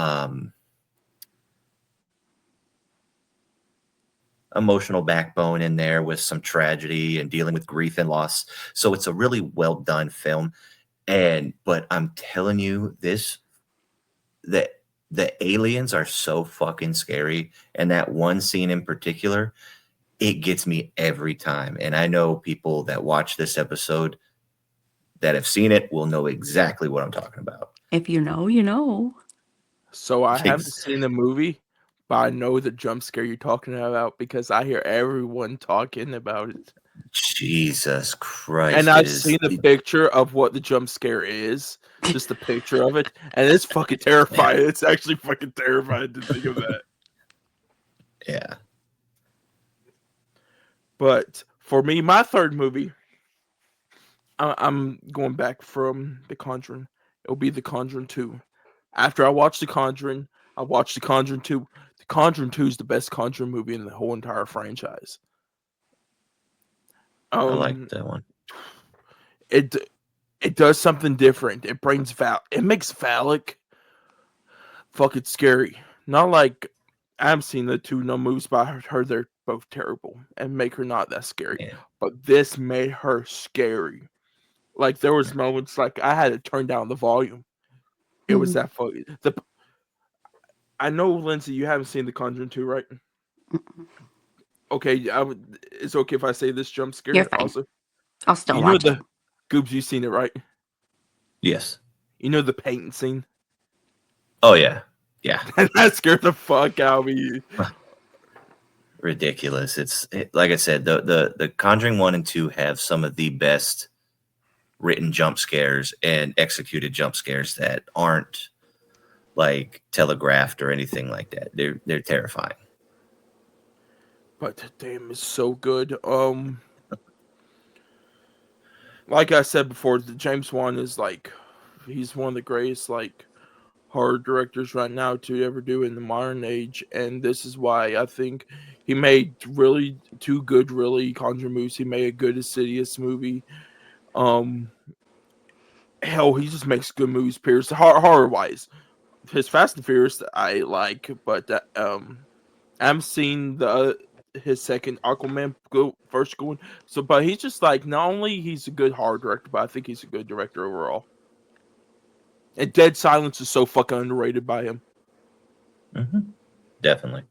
backbone in there with some tragedy and dealing with grief and loss. So it's a really well done film. But I'm telling you, the aliens are so fucking scary. And that one scene in particular, it gets me every time. And I know people that watch this episode that have seen it will know exactly what I'm talking about. If you know, you know. So I haven't seen the movie, but I know the jump scare you're talking about because I hear everyone talking about it. Jesus Christ. And I've seen the picture of what the jump scare is, just the picture of it, and it's fucking terrifying. Yeah. It's actually fucking terrifying to think of that. Yeah. But for me, my third movie, I'm going back from The Conjuring. It'll be The Conjuring 2. After I watched The Conjuring, I watched The Conjuring 2. The Conjuring 2 is the best Conjuring movie in the whole entire franchise. I like that one. It does something different. It makes phallic fucking scary. Not like I haven't seen the two movies, but I heard they're both terrible and make her not that scary. Yeah. But this made her scary. Like there was moments like I had to turn down the volume. It was that funny. I know, Lyndsey, you haven't seen The Conjuring 2, right? Okay, it's okay if I say this jump scare. You're fine. Also, I'll still watch it. Goobs, you've seen it, right? Yes. You know the painting scene? Oh, yeah. Yeah. That scared the fuck out of me. ridiculous. Like I said, the Conjuring 1 and 2 have some of the best written jump scares and executed jump scares that aren't like telegraphed or anything like that. They're terrifying. But damn, it's so good. Like I said before, the James Wan is like, he's one of the greatest like horror directors right now to ever do in the modern age, and this is why I think he made really two good, really Conjuring movies. He made a good Insidious movie. Hell, he just makes good movies. Pierce horror wise, his Fast and Furious I like, but I haven't seen his second Aquaman first going. So, but he's just like, not only he's a good horror director, but I think he's a good director overall. And Dead Silence is so fucking underrated by him. Mm-hmm. Definitely.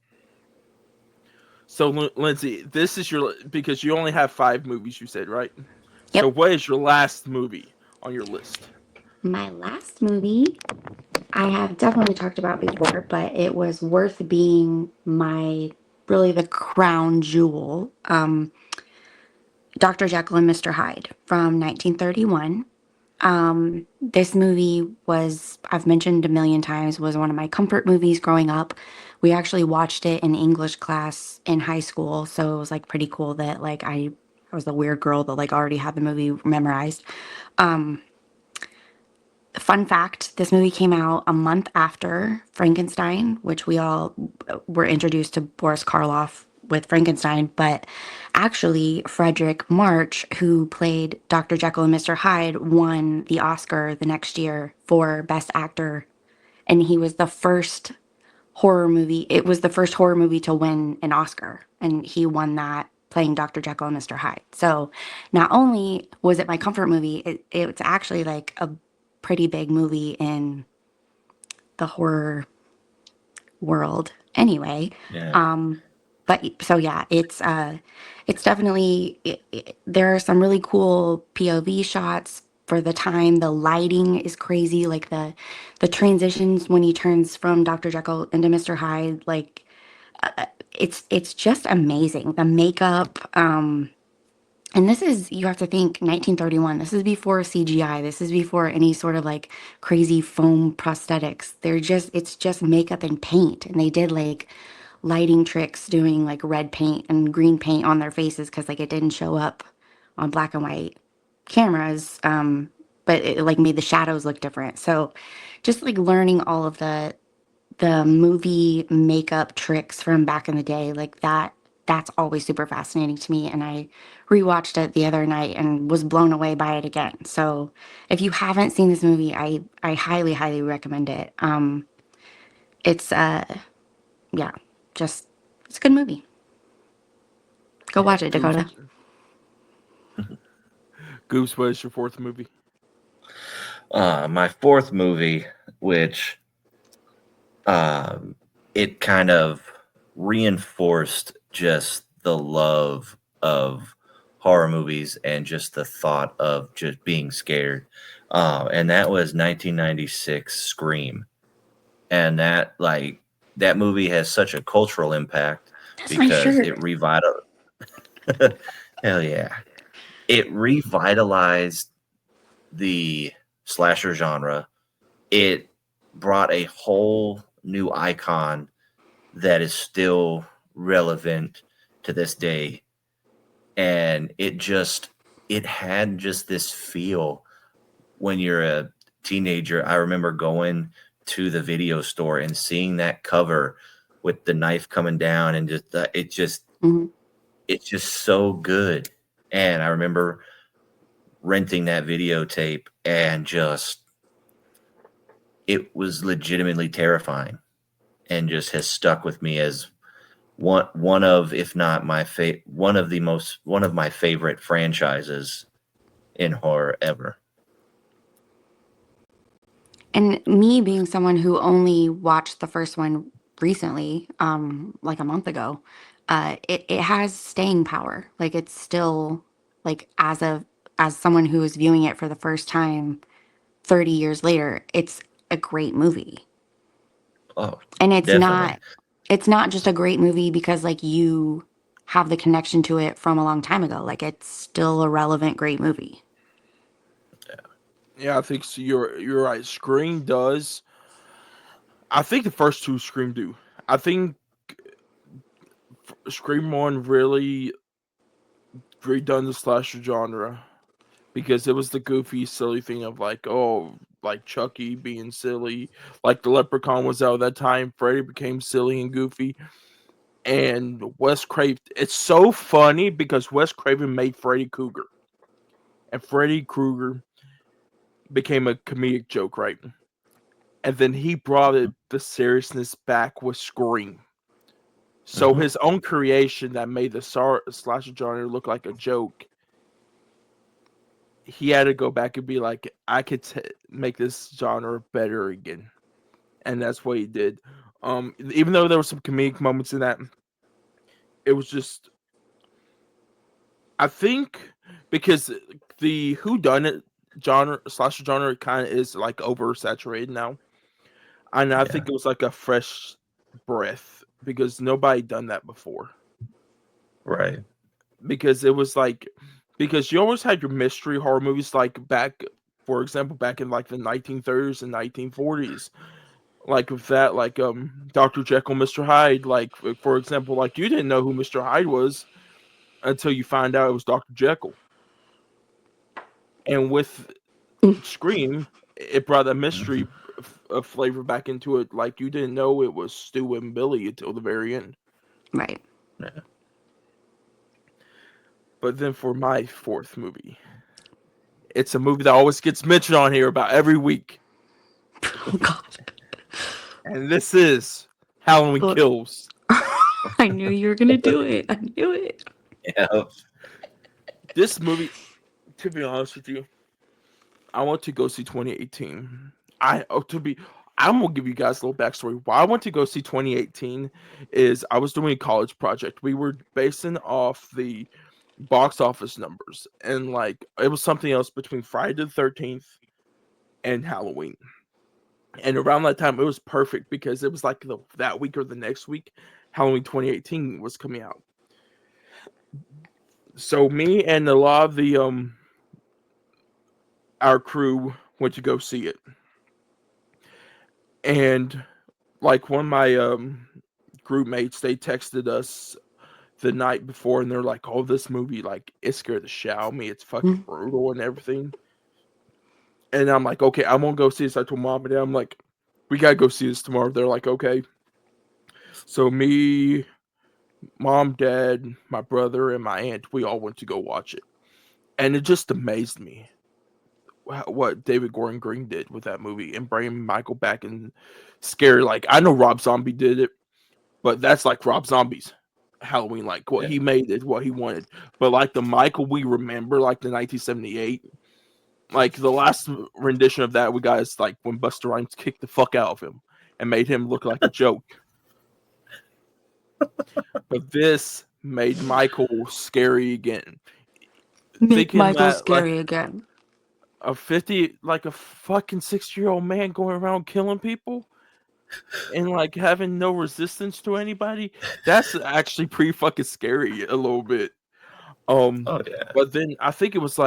So, Lyndsey, this is because you only have 5 movies, you said, right? Yep. So, what is your last movie on your list? My last movie, I have definitely talked about before, but it was worth being really the crown jewel. Dr. Jekyll and Mr. Hyde from 1931. This movie I've mentioned a million times, was one of my comfort movies growing up. We actually watched it in English class in high school, so it was like pretty cool that like I was the weird girl that like already had the movie memorized. Fun fact, this movie came out a month after Frankenstein, which we all were introduced to Boris Karloff with Frankenstein, but actually Frederick March, who played Dr. Jekyll and Mr. Hyde, won the Oscar the next year for Best Actor, and he was the first horror movie. It was the first horror movie to win an Oscar, and he won that playing Dr. Jekyll and Mr. Hyde. So not only was it my comfort movie, it's actually like a pretty big movie in the horror world anyway. Yeah. But so yeah, it's definitely there are some really cool POV shots for the time. The lighting is crazy, like the transitions when he turns from Dr. Jekyll into Mr. Hyde, like it's just amazing. The makeup, and this is, you have to think 1931. This is before CGI. This is before any sort of like crazy foam prosthetics. It's just makeup and paint. And they did like lighting tricks doing like red paint and green paint on their faces because like it didn't show up on black and white cameras. But it like made the shadows look different. So just like learning all of the movie makeup tricks from back in the day, like that's always super fascinating to me. And I rewatched it the other night and was blown away by it again. So if you haven't seen this movie, I highly, highly recommend it. It's yeah, just it's a good movie. Go watch it, Dakota. Goose, what is your 4th movie? My 4th movie, which it kind of reinforced just the love of horror movies and just the thought of just being scared. And that was 1996 Scream. And that movie has such a cultural impact. That's because it revitalized. Hell yeah. It revitalized the slasher genre. It brought a whole new icon that is still relevant to this day, and it had just this feel when you're a teenager. I remember going to the video store and seeing that cover with the knife coming down, and it's just so good. And I remember renting that videotape, and it was legitimately terrifying, and just has stuck with me as one of, if not one of my favorite franchises in horror ever. And me being someone who only watched the first one recently, like a month ago, it has staying power. Like it's still like as someone who is viewing it for the first time 30 years later, it's a great movie. Oh, and it's definitely. it's not just a great movie because like you have the connection to it from a long time ago. Like it's still a relevant, great movie. Yeah, I think so. You're right. Scream does. I think the first two Scream do. I think Scream One really redone the slasher genre because it was the goofy, silly thing of like, oh, like Chucky being silly, like the Leprechaun was out at that time. Freddy became silly and goofy, and Wes Craven. It's so funny because Wes Craven made Freddy Krueger, and Freddy Krueger became a comedic joke, right? And then he brought the seriousness back with Scream. So Mm-hmm. his own creation that made the slasher genre look like a joke, he had to go back and be like, I could make this genre better again, and that's what he did. Even though there were some comedic moments in that, it was just, I think, because the whodunit genre, slasher genre, kind of is like oversaturated now, and I Yeah. think it was like a fresh breath because nobody done that before. Right. Because it was like, because you always had your mystery horror movies like back, for example, back in like the 1930s and 1940s, like with that, like Dr. Jekyll, Mr. Hyde, like for example, like you didn't know who Mr. Hyde was until you find out it was Dr. Jekyll. And with Scream, it brought that Mm-hmm. mystery flavor back into it. Like you didn't know it was Stu and Billy until the very end. Right. Yeah. But then for my fourth movie, it's a movie that always gets mentioned on here about every week, Oh God. and this is Halloween Look, Kills. I knew you were gonna do it. I knew it. Yeah. This movie, to be honest with you, I went to go see 2018. I'm gonna give you guys a little backstory. Why I went to go see 2018 is I was doing a college project. We were basing off the box office numbers, and like it was something else between Friday the 13th and Halloween. And around that time, it was perfect because it was like that week or the next week, Halloween 2018 was coming out. So me and a lot of the our crew went to go see it, and like one of my group mates, they texted us the night before, and they're like, "Oh, this movie, like, it scared the shit out of me. It's fucking Mm. brutal and everything." And I'm like, "Okay, I'm gonna go see this." I told mom and dad, I'm like, "We gotta go see this tomorrow." They're like, "Okay." So me, mom, dad, my brother, and my aunt, we all went to go watch it, and it just amazed me what David Gordon Green did with that movie and bringing Michael back and scary. Like I know Rob Zombie did it, but that's like Rob Zombie's Halloween, like what Yeah. he made it, what he wanted. But like the Michael we remember, like the 1978, like the last rendition of that we got is like when Busta Rhymes kicked the fuck out of him and made him look like a joke. But this made Michael scary again. Make Thinking Michael that like scary again. a 50, like a fucking 60-year-old man going around killing people and like having no resistance to anybody, that's actually pretty fucking scary a little bit. Um, Oh yeah. but then I think it was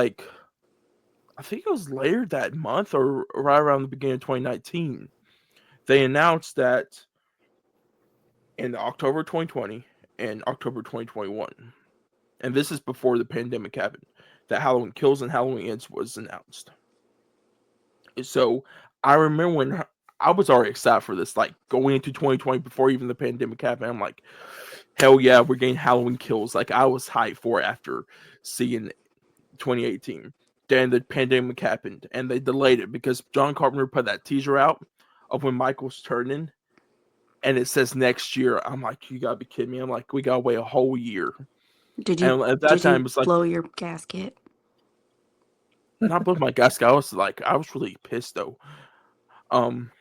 later that month or right around the beginning of 2019, they announced that in October 2020 and October 2021, and this is before the pandemic happened, that Halloween Kills and Halloween Ends was announced. So I remember when I was already excited for this, like going into 2020 before even the pandemic happened. I'm like, hell yeah, we're getting Halloween Kills. Like I was hyped for it after seeing 2018. Then the pandemic happened and they delayed it because John Carpenter put that teaser out of when Michael's turning and it says next year. I'm like, you gotta be kidding me. I'm like, we gotta wait a whole year. Did you And at that did time, you it's like, blow your gasket? not both my guys. I was really pissed though. Um,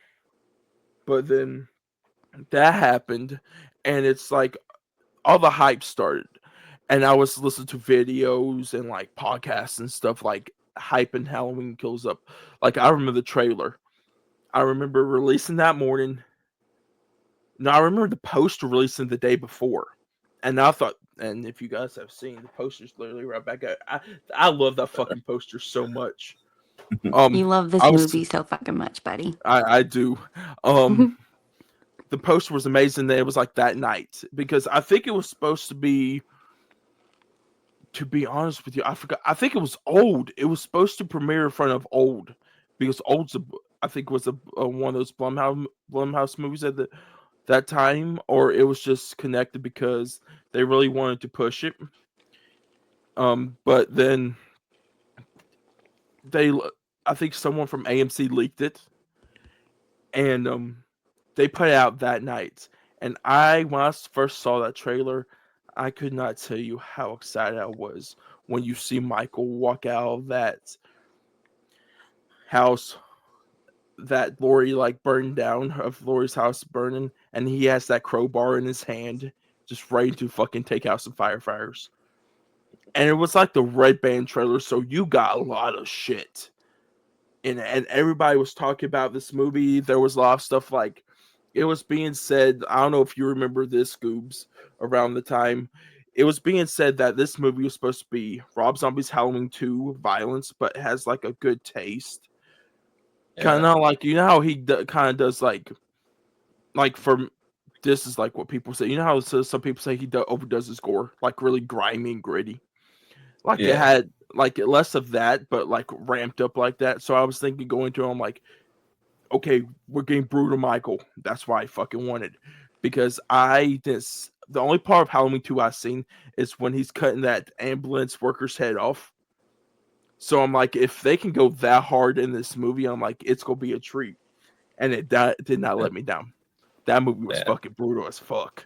but then that happened, and it's like all the hype started, and I was listening to videos and like podcasts and stuff like hyping Halloween Kills up. Like I remember the trailer. I remember releasing that morning, No, I remember the poster releasing the day before, and I thought, and if you guys have seen the poster's literally right back at, I love that fucking poster so much. You love I this was, movie so fucking much, buddy. I do. Um, the poster was amazing. That it was like that night because I think it was supposed to be. To be honest with you, I forgot. I think it was Old. It was supposed to premiere in front of Old because I think was a one of those Blumhouse movies at that time, or it was just connected because they really wanted to push it. But then they, I think someone from AMC leaked it, and they put it out that night. And when I first saw that trailer, I could not tell you how excited I was when you see Michael walk out of that house that Lori like burned down, of Lori's house burning, and he has that crowbar in his hand, just ready to fucking take out some firefighters. And it was like the Red Band trailer, so you got a lot of shit. And everybody was talking about this movie. There was a lot of stuff like it was being said. I don't know if you remember this, Goobs, around the time. It was being said that this movie was supposed to be Rob Zombie's Halloween 2 violence, but has like a good taste. Kind of like, you know how he kind of does like for this is like what people say. You know how some people say he overdoes his gore, like really grimy and gritty. Like it had like less of that, but like ramped up like that. So I was thinking going to him like, okay, we're getting brutal, Michael. That's why I fucking wanted, because the only part of Halloween 2 I've seen is when he's cutting that ambulance worker's head off. So I'm like, if they can go that hard in this movie, I'm like, it's gonna be a treat. And it did not let me down. That movie was fucking brutal as fuck.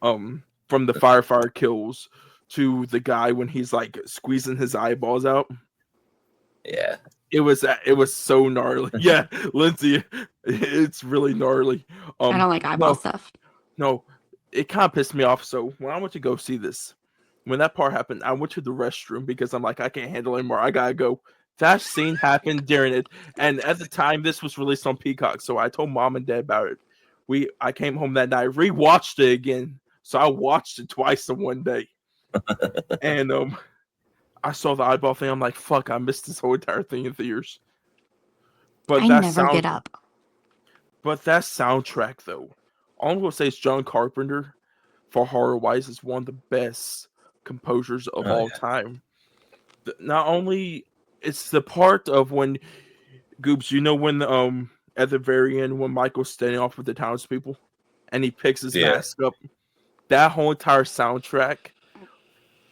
From the firefighter kills to the guy when he's like squeezing his eyeballs out. Yeah. It was so gnarly. Yeah, Lyndsey, it's really gnarly. I don't like eyeball stuff. No, it kind of pissed me off. So when I went to go see this, when that part happened, I went to the restroom because I'm like, I can't handle anymore. I gotta go. That scene happened during it, and at the time this was released on Peacock, so I told mom and dad about it. I came home that night, rewatched it again. So I watched it twice in one day, and I saw the eyeball thing. I'm like, fuck, I missed this whole entire thing in theaters. But I never get up. But that soundtrack, though, all I'm gonna say is John Carpenter, for horror wise, is one of the best composers of all time. Not only it's the part of when Goobs, you know when at the very end when Michael's standing off with the townspeople, and he picks his mask up. That whole entire soundtrack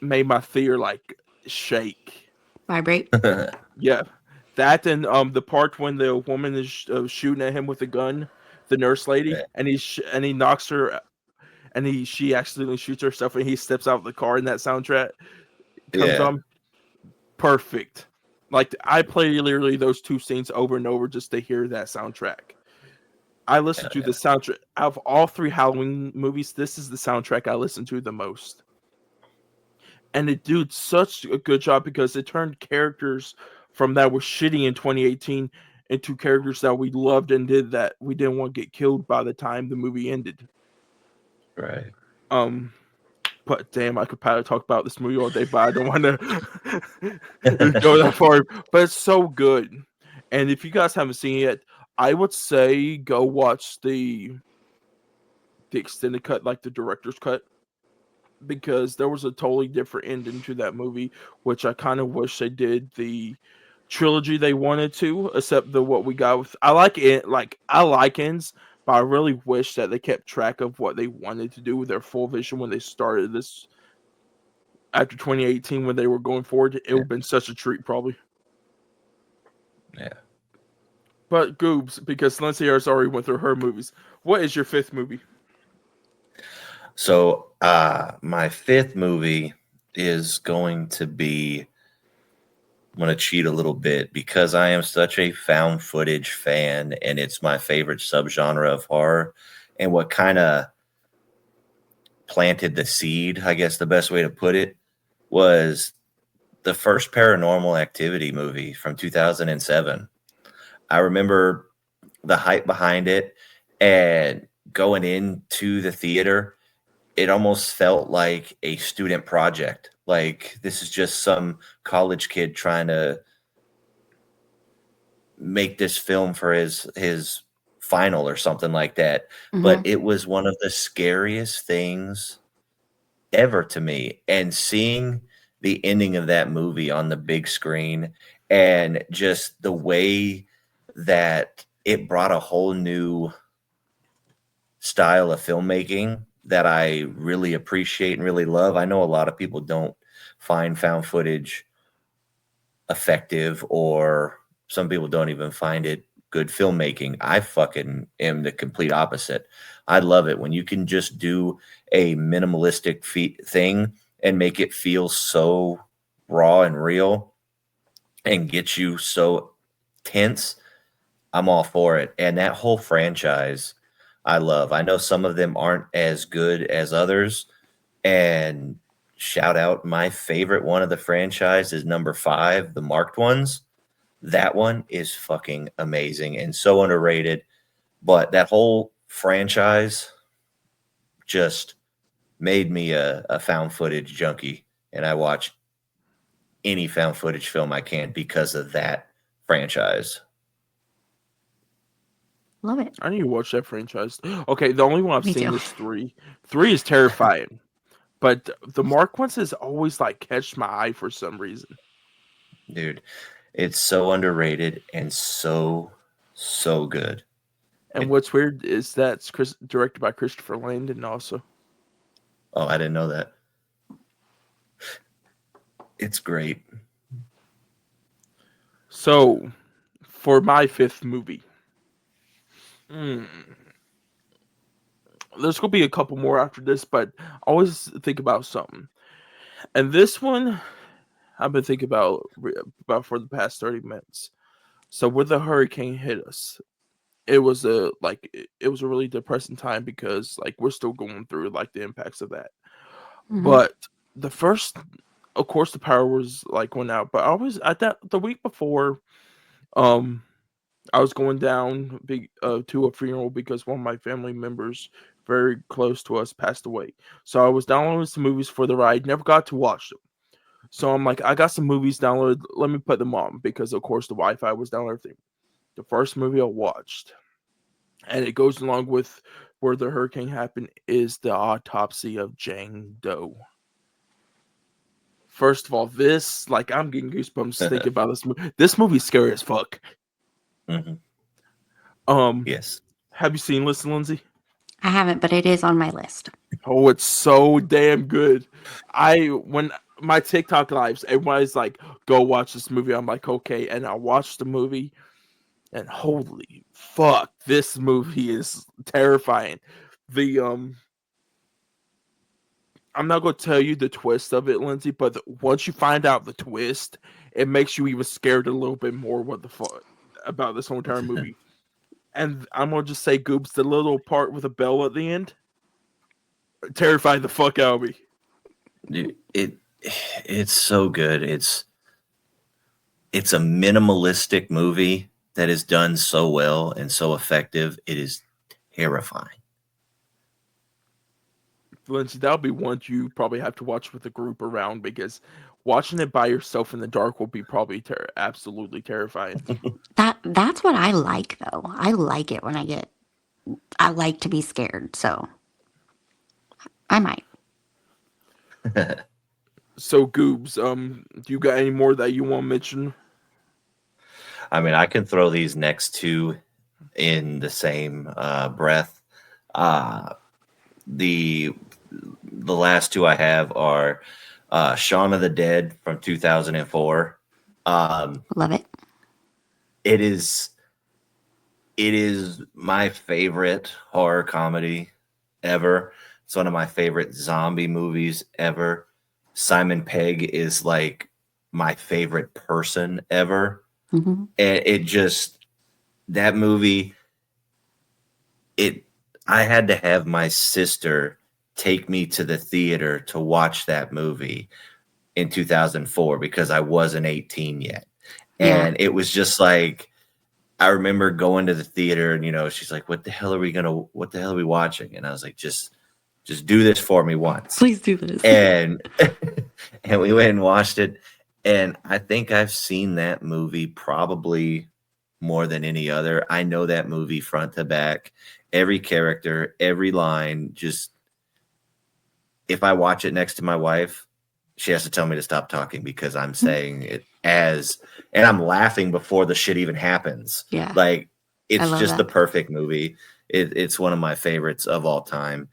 made my theater like shake, vibrate. Yeah, that and the part when the woman is shooting at him with a gun, the nurse lady, and he knocks her, and she accidentally shoots herself, and he steps out of the car, and that soundtrack comes on. Perfect. Like I play literally those two scenes over and over just to hear that soundtrack. I listen to the soundtrack out of all three Halloween movies. This is the soundtrack I listen to the most, and it did such a good job because it turned characters from that were shitty in 2018 into characters that we loved and that we didn't want to get killed by the time the movie ended. Right. But damn, I could probably talk about this movie all day, but I don't want to go that far. But it's so good, and if you guys haven't seen it, I would say go watch the extended cut, like the director's cut, because there was a totally different ending to that movie, which I kind of wish they did the trilogy they wanted to, except what we got with. I like it, like I like ends, but I really wish that they kept track of what they wanted to do with their full vision when they started this after 2018 when they were going forward. It would have been such a treat, probably. Yeah. But Goobs, because Lyndsey has already went through her movies, what is your fifth movie? So my fifth movie is going to be, I'm going to cheat a little bit because I am such a found footage fan and it's my favorite subgenre of horror. And what kind of planted the seed, I guess the best way to put it, was the first Paranormal Activity movie from 2007. I remember the hype behind it, and going into the theater, it almost felt like a student project. Like this is just some college kid trying to make this film for his final or something like that. But Mm-hmm. it was one of the scariest things ever to me. And seeing the ending of that movie on the big screen and just the way that it brought a whole new style of filmmaking that I really appreciate and really love. I know a lot of people don't find found footage effective, or some people don't even find it good filmmaking. I fucking am the complete opposite. I love it when you can just do a minimalistic thing and make it feel so raw and real and get you so tense. I'm all for it. And that whole franchise, I love. I know some of them aren't as good as others. And shout out, my favorite one of the franchise is number 5, the marked ones. That one is fucking amazing and so underrated. But that whole franchise just made me a found footage junkie. And I watch any found footage film I can because of that franchise. Love it. I need to watch that franchise. Okay, the only one I've Me seen too. is 3. 3 is terrifying, but the Mark ones has always like catched my eye for some reason. Dude, it's so underrated and so good. And what's weird is that's directed by Christopher Landon also. Oh, I didn't know that. It's great. So, for my 5th movie, there's gonna be a couple more after this, but I always think about something. And this one, I've been thinking about for the past 30 minutes. So, when the hurricane hit us, it was a really depressing time because like we're still going through like the impacts of that. Mm-hmm. But the first, of course, the power was like went out. But I was at that the week before, I was going down to a funeral because one of my family members, very close to us, passed away. So I was downloading some movies for the ride. Never got to watch them. So I'm like, I got some movies downloaded. Let me put them on because, of course, the Wi-Fi was down and everything. The first movie I watched, and it goes along with where the hurricane happened, is The Autopsy of Jane Doe. First of all, this, like, I'm getting goosebumps thinking about this movie. This movie's scary as fuck. Mm-hmm. Yes. Have you seen Listen, Lyndsey? I haven't, but it is on my list. Oh, it's so damn good. When my TikTok lives, everybody's like, go watch this movie. I'm like, okay. And I watched the movie, and holy fuck, this movie is terrifying. I'm not going to tell you the twist of it, Lyndsey, but once you find out the twist, it makes you even scared a little bit more what the fuck about this whole entire movie. And I'm going to just say, Goobs, the little part with a bell at the end, terrified the fuck out of me. Dude, it's so good. It's a minimalistic movie that is done so well and so effective. It is terrifying. Lyndsey, that'll be one you probably have to watch with a group around, because watching it by yourself in the dark will be probably absolutely terrifying. That's what I like, though. I like it when I like to be scared, so I might. So, Goobs, do you got any more that you want to mention? I mean, I can throw these next two in the same breath. The last two I have are Shaun of the Dead from 2004. Love it. It is my favorite horror comedy ever. It's one of my favorite zombie movies ever. Simon Pegg is like my favorite person ever. Mm-hmm. And it just, that movie, I had to have my sister take me to the theater to watch that movie in 2004 because I wasn't 18 yet. And it was just like, I remember going to the theater and, she's like, what the hell are we watching? And I was like, just do this for me once. Please do this. And, and we went and watched it. And I think I've seen that movie probably more than any other. I know that movie front to back, every character, every line. Just if I watch it next to my wife, she has to tell me to stop talking because I'm saying it and I'm laughing before the shit even happens. Yeah. Like, it's just that. the perfect movie. It's one of my favorites of all time.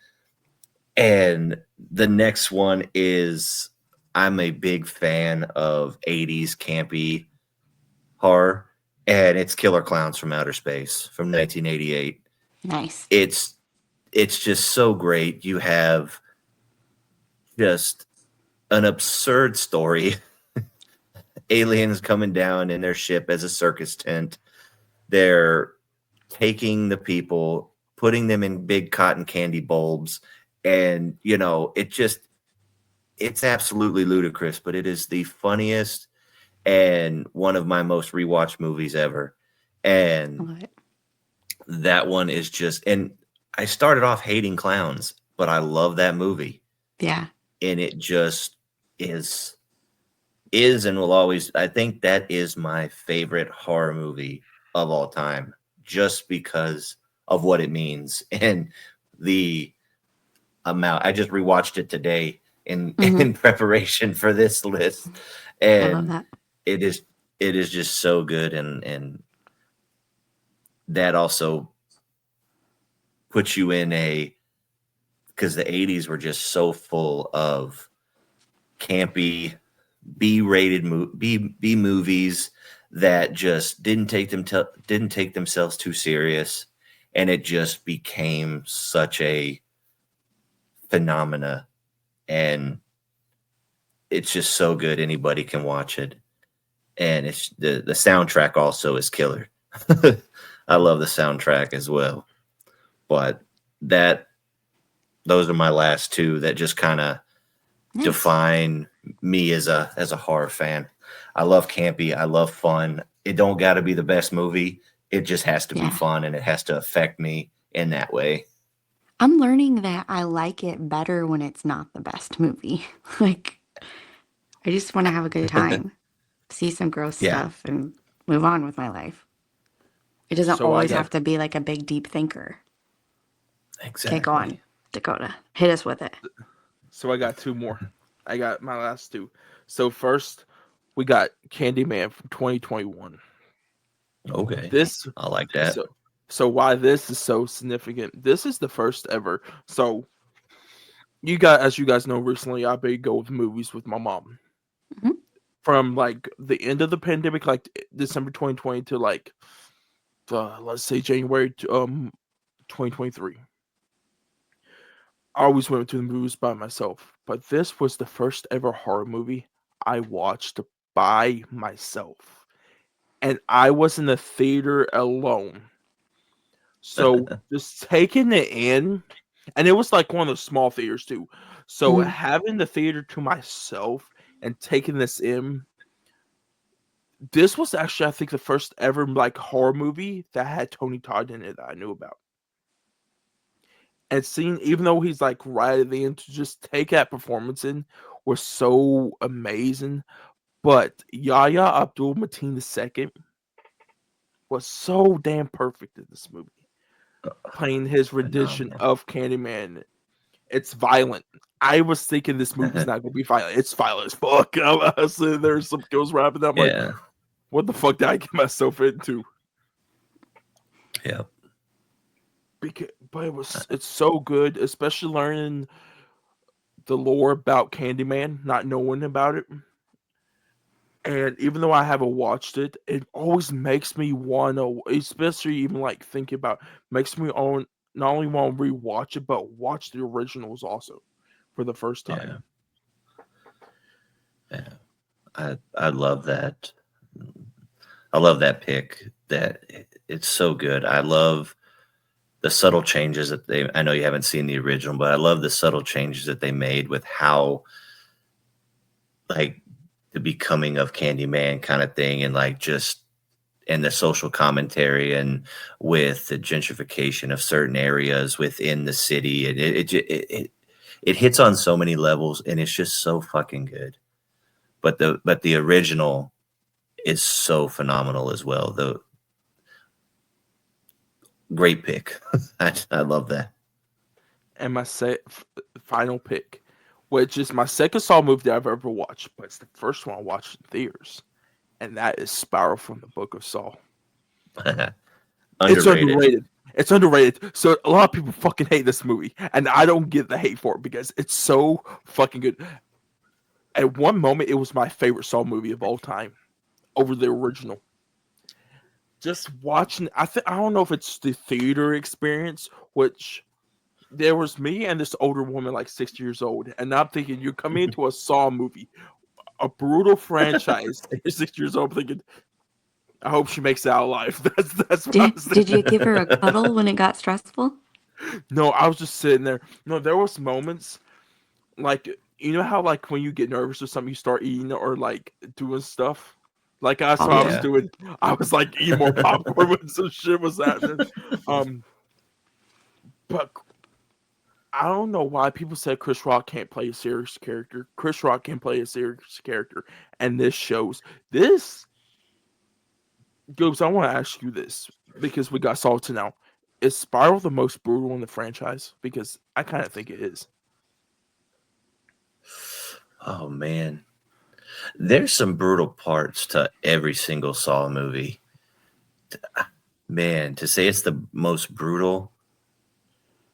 And the next one is, I'm a big fan of 80s campy horror, and it's Killer Clowns from Outer Space from 1988. Nice. It's just so great. You have just an absurd story. Aliens coming down in their ship as a circus tent. They're taking the people, putting them in big cotton candy bulbs. And, it's absolutely ludicrous, but it is the funniest and one of my most rewatched movies ever. And that one is just, and I started off hating clowns, but I love that movie. Yeah. And it just is and will always, I think that is my favorite horror movie of all time, just because of what it means and the amount. I just rewatched it today in preparation for this list, and I love that. It is just so good, and that also puts you in because the 80s were just so full of campy B-rated B movies that just didn't take themselves too serious, and it just became such a phenomena, and it's just so good. Anybody can watch it, and it's the soundtrack also is killer. I love the soundtrack as well, but those are my last two that just kind of define me as a horror fan. I love campy. I love fun. It don't got to be the best movie. It just has to be fun, and it has to affect me in that way. I'm learning that I like it better when it's not the best movie. Like, I just want to have a good time, see some gross stuff, and move on with my life. It doesn't always have to be like a big, deep thinker. Exactly. Okay, go on, Dakota. Hit us with it. So I got two more. I got my last two. So first, we got Candyman from 2021. Okay. I like that. So why this is so significant? This is the first ever. So as you guys know, recently I've been go with movies with my mom. Mm-hmm. From like the end of the pandemic, like December 2020 to like let's say January 2023. I always went to the movies by myself, but this was the first ever horror movie I watched by myself, and I was in the theater alone. So just taking it in, and it was like one of the small theaters too. So having the theater to myself and taking this in, this was actually, I think, the first ever like horror movie that had Tony Todd in it that I knew about. And seeing, even though he's like right at the end, to just take that performance in was so amazing. But Yahya Abdul-Mateen II was so damn perfect in this movie, playing his rendition of Candyman. It's violent. I was thinking this movie's not going to be violent. It's violent as fuck. There's some kills wrapping up. Like, what the fuck did I get myself into? Yeah. But it's so good, especially learning the lore about Candyman, not knowing about it. And even though I haven't watched it, it always makes me want to, especially even like thinking about, makes me not only want to rewatch it, but watch the originals also for the first time. Yeah. I love that. I love that pick. That it's so good. I love the subtle changes that I know you haven't seen the original, but I love the subtle changes that they made with how, like, the becoming of Candyman kind of thing, and like just and the social commentary and with the gentrification of certain areas within the city. And it hits on so many levels, and it's just so fucking good. But the original is so phenomenal as well. The great pick. I love that. And my final pick, which is my second Saw movie that I've ever watched, but it's the first one I watched in theaters, and that is Spiral from the Book of Saw. It's underrated. It's underrated. So a lot of people fucking hate this movie, and I don't get the hate for it because it's so fucking good. At one moment, it was my favorite Saw movie of all time, over the original. Just watching, I don't know if it's the theater experience, which there was me and this older woman, like 60 years old, and I'm thinking you're coming into a Saw movie, a brutal franchise. And you're 60 years old, thinking, I hope she makes it out alive. That's what I was Did you give her a cuddle when it got stressful? No, I was just sitting there. No, there was moments like, you know how like when you get nervous or something, you start eating or like doing stuff. Like that's what I was doing. I was like eating more popcorn when some shit was happening. But I don't know why people said Chris Rock can't play a serious character. Chris Rock can play a serious character, and this shows this. Goobs, I want to ask you this because we got salted now. Is Spiral the most brutal in the franchise? Because I kind of think it is. Oh man, there's some brutal parts to every single Saw movie. Man, to say it's the most brutal,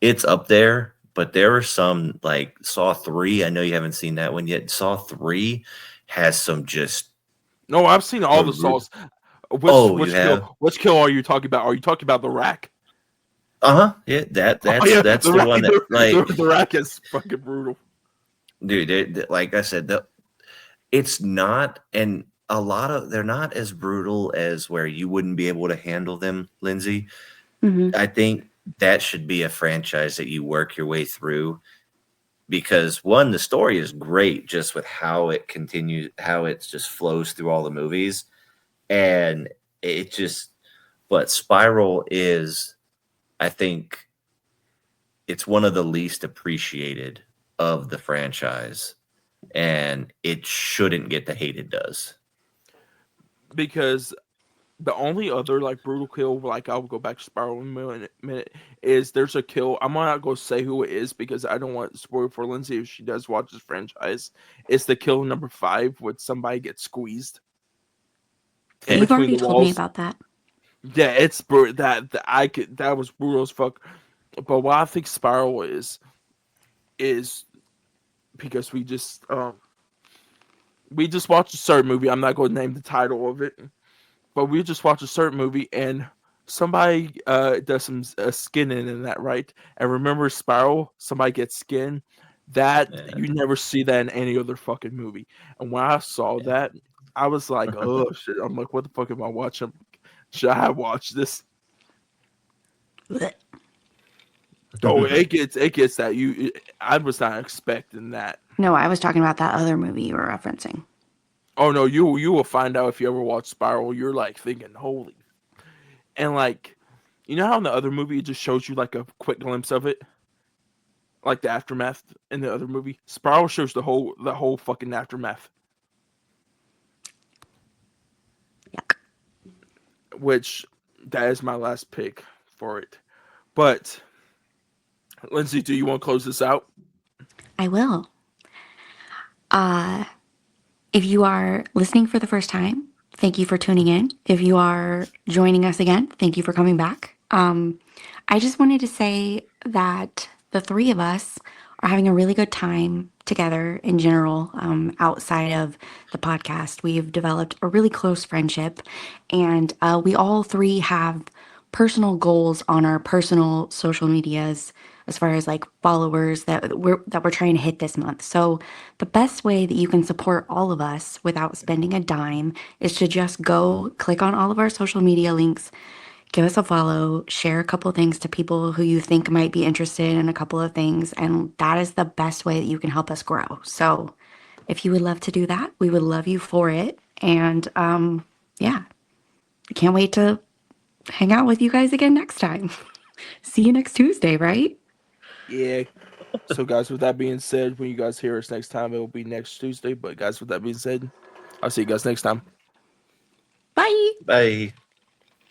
it's up there. But there are some like Saw 3. I know you haven't seen that one yet. Saw 3 has some just. No, I've seen all the Saws. Which kill are you talking about? Are you talking about the rack? Yeah, that's the one that like the rack is fucking brutal. Dude, like I said, it's not, and a lot of they're not as brutal as where you wouldn't be able to handle them, Lyndsey. Mm-hmm. I think that should be a franchise that you work your way through because one, the story is great just with how it continues, how it just flows through all the movies. And but Spiral is, I think it's one of the least appreciated of the franchise, and it shouldn't get the hate it does. Because the only other like brutal kill, like I'll go back to Spiral in a minute, is there's a kill. I'm not gonna say who it is because I don't want to spoil for Lyndsey if she does watch this franchise. It's the kill number 5 when somebody gets squeezed. You've already told me about that. Yeah, it's that was brutal as fuck. But what I think Spiral is because we just watched a certain movie. I'm not going to name the title of it, but we just watched a certain movie and somebody does some skinning in that, right? And remember Spiral, somebody gets skin. You never see that in any other fucking movie. And when I saw that, I was like, oh shit. I'm like, what the fuck am I watching? Should I have watched this? Oh, it gets that I was not expecting that. No, I was talking about that other movie you were referencing. Oh no, you will find out if you ever watch Spiral. You're like thinking, holy, and like, you know how in the other movie it just shows you like a quick glimpse of it, like the aftermath in the other movie. Spiral shows the whole fucking aftermath. Yuck. Which that is my last pick for it, but. Lyndsey, do you want to close this out? I will. If you are listening for the first time, thank you for tuning in. If you are joining us again, thank you for coming back. I just wanted to say that the three of us are having a really good time together in general, outside of the podcast. We've developed a really close friendship, and we all three have personal goals on our personal social medias as far as like followers that we're trying to hit this month. So the best way that you can support all of us without spending a dime is to just go click on all of our social media links, give us a follow, share a couple of things to people who you think might be interested in a couple of things, and that is the best way that you can help us grow. So if you would love to do that, we would love you for it. And yeah. can't wait to hang out with you guys again next time. See you next Tuesday, right? Yeah. So, guys, with that being said, when you guys hear us next time, it will be next Tuesday. But, guys, with that being said, I'll see you guys next time. Bye. Bye.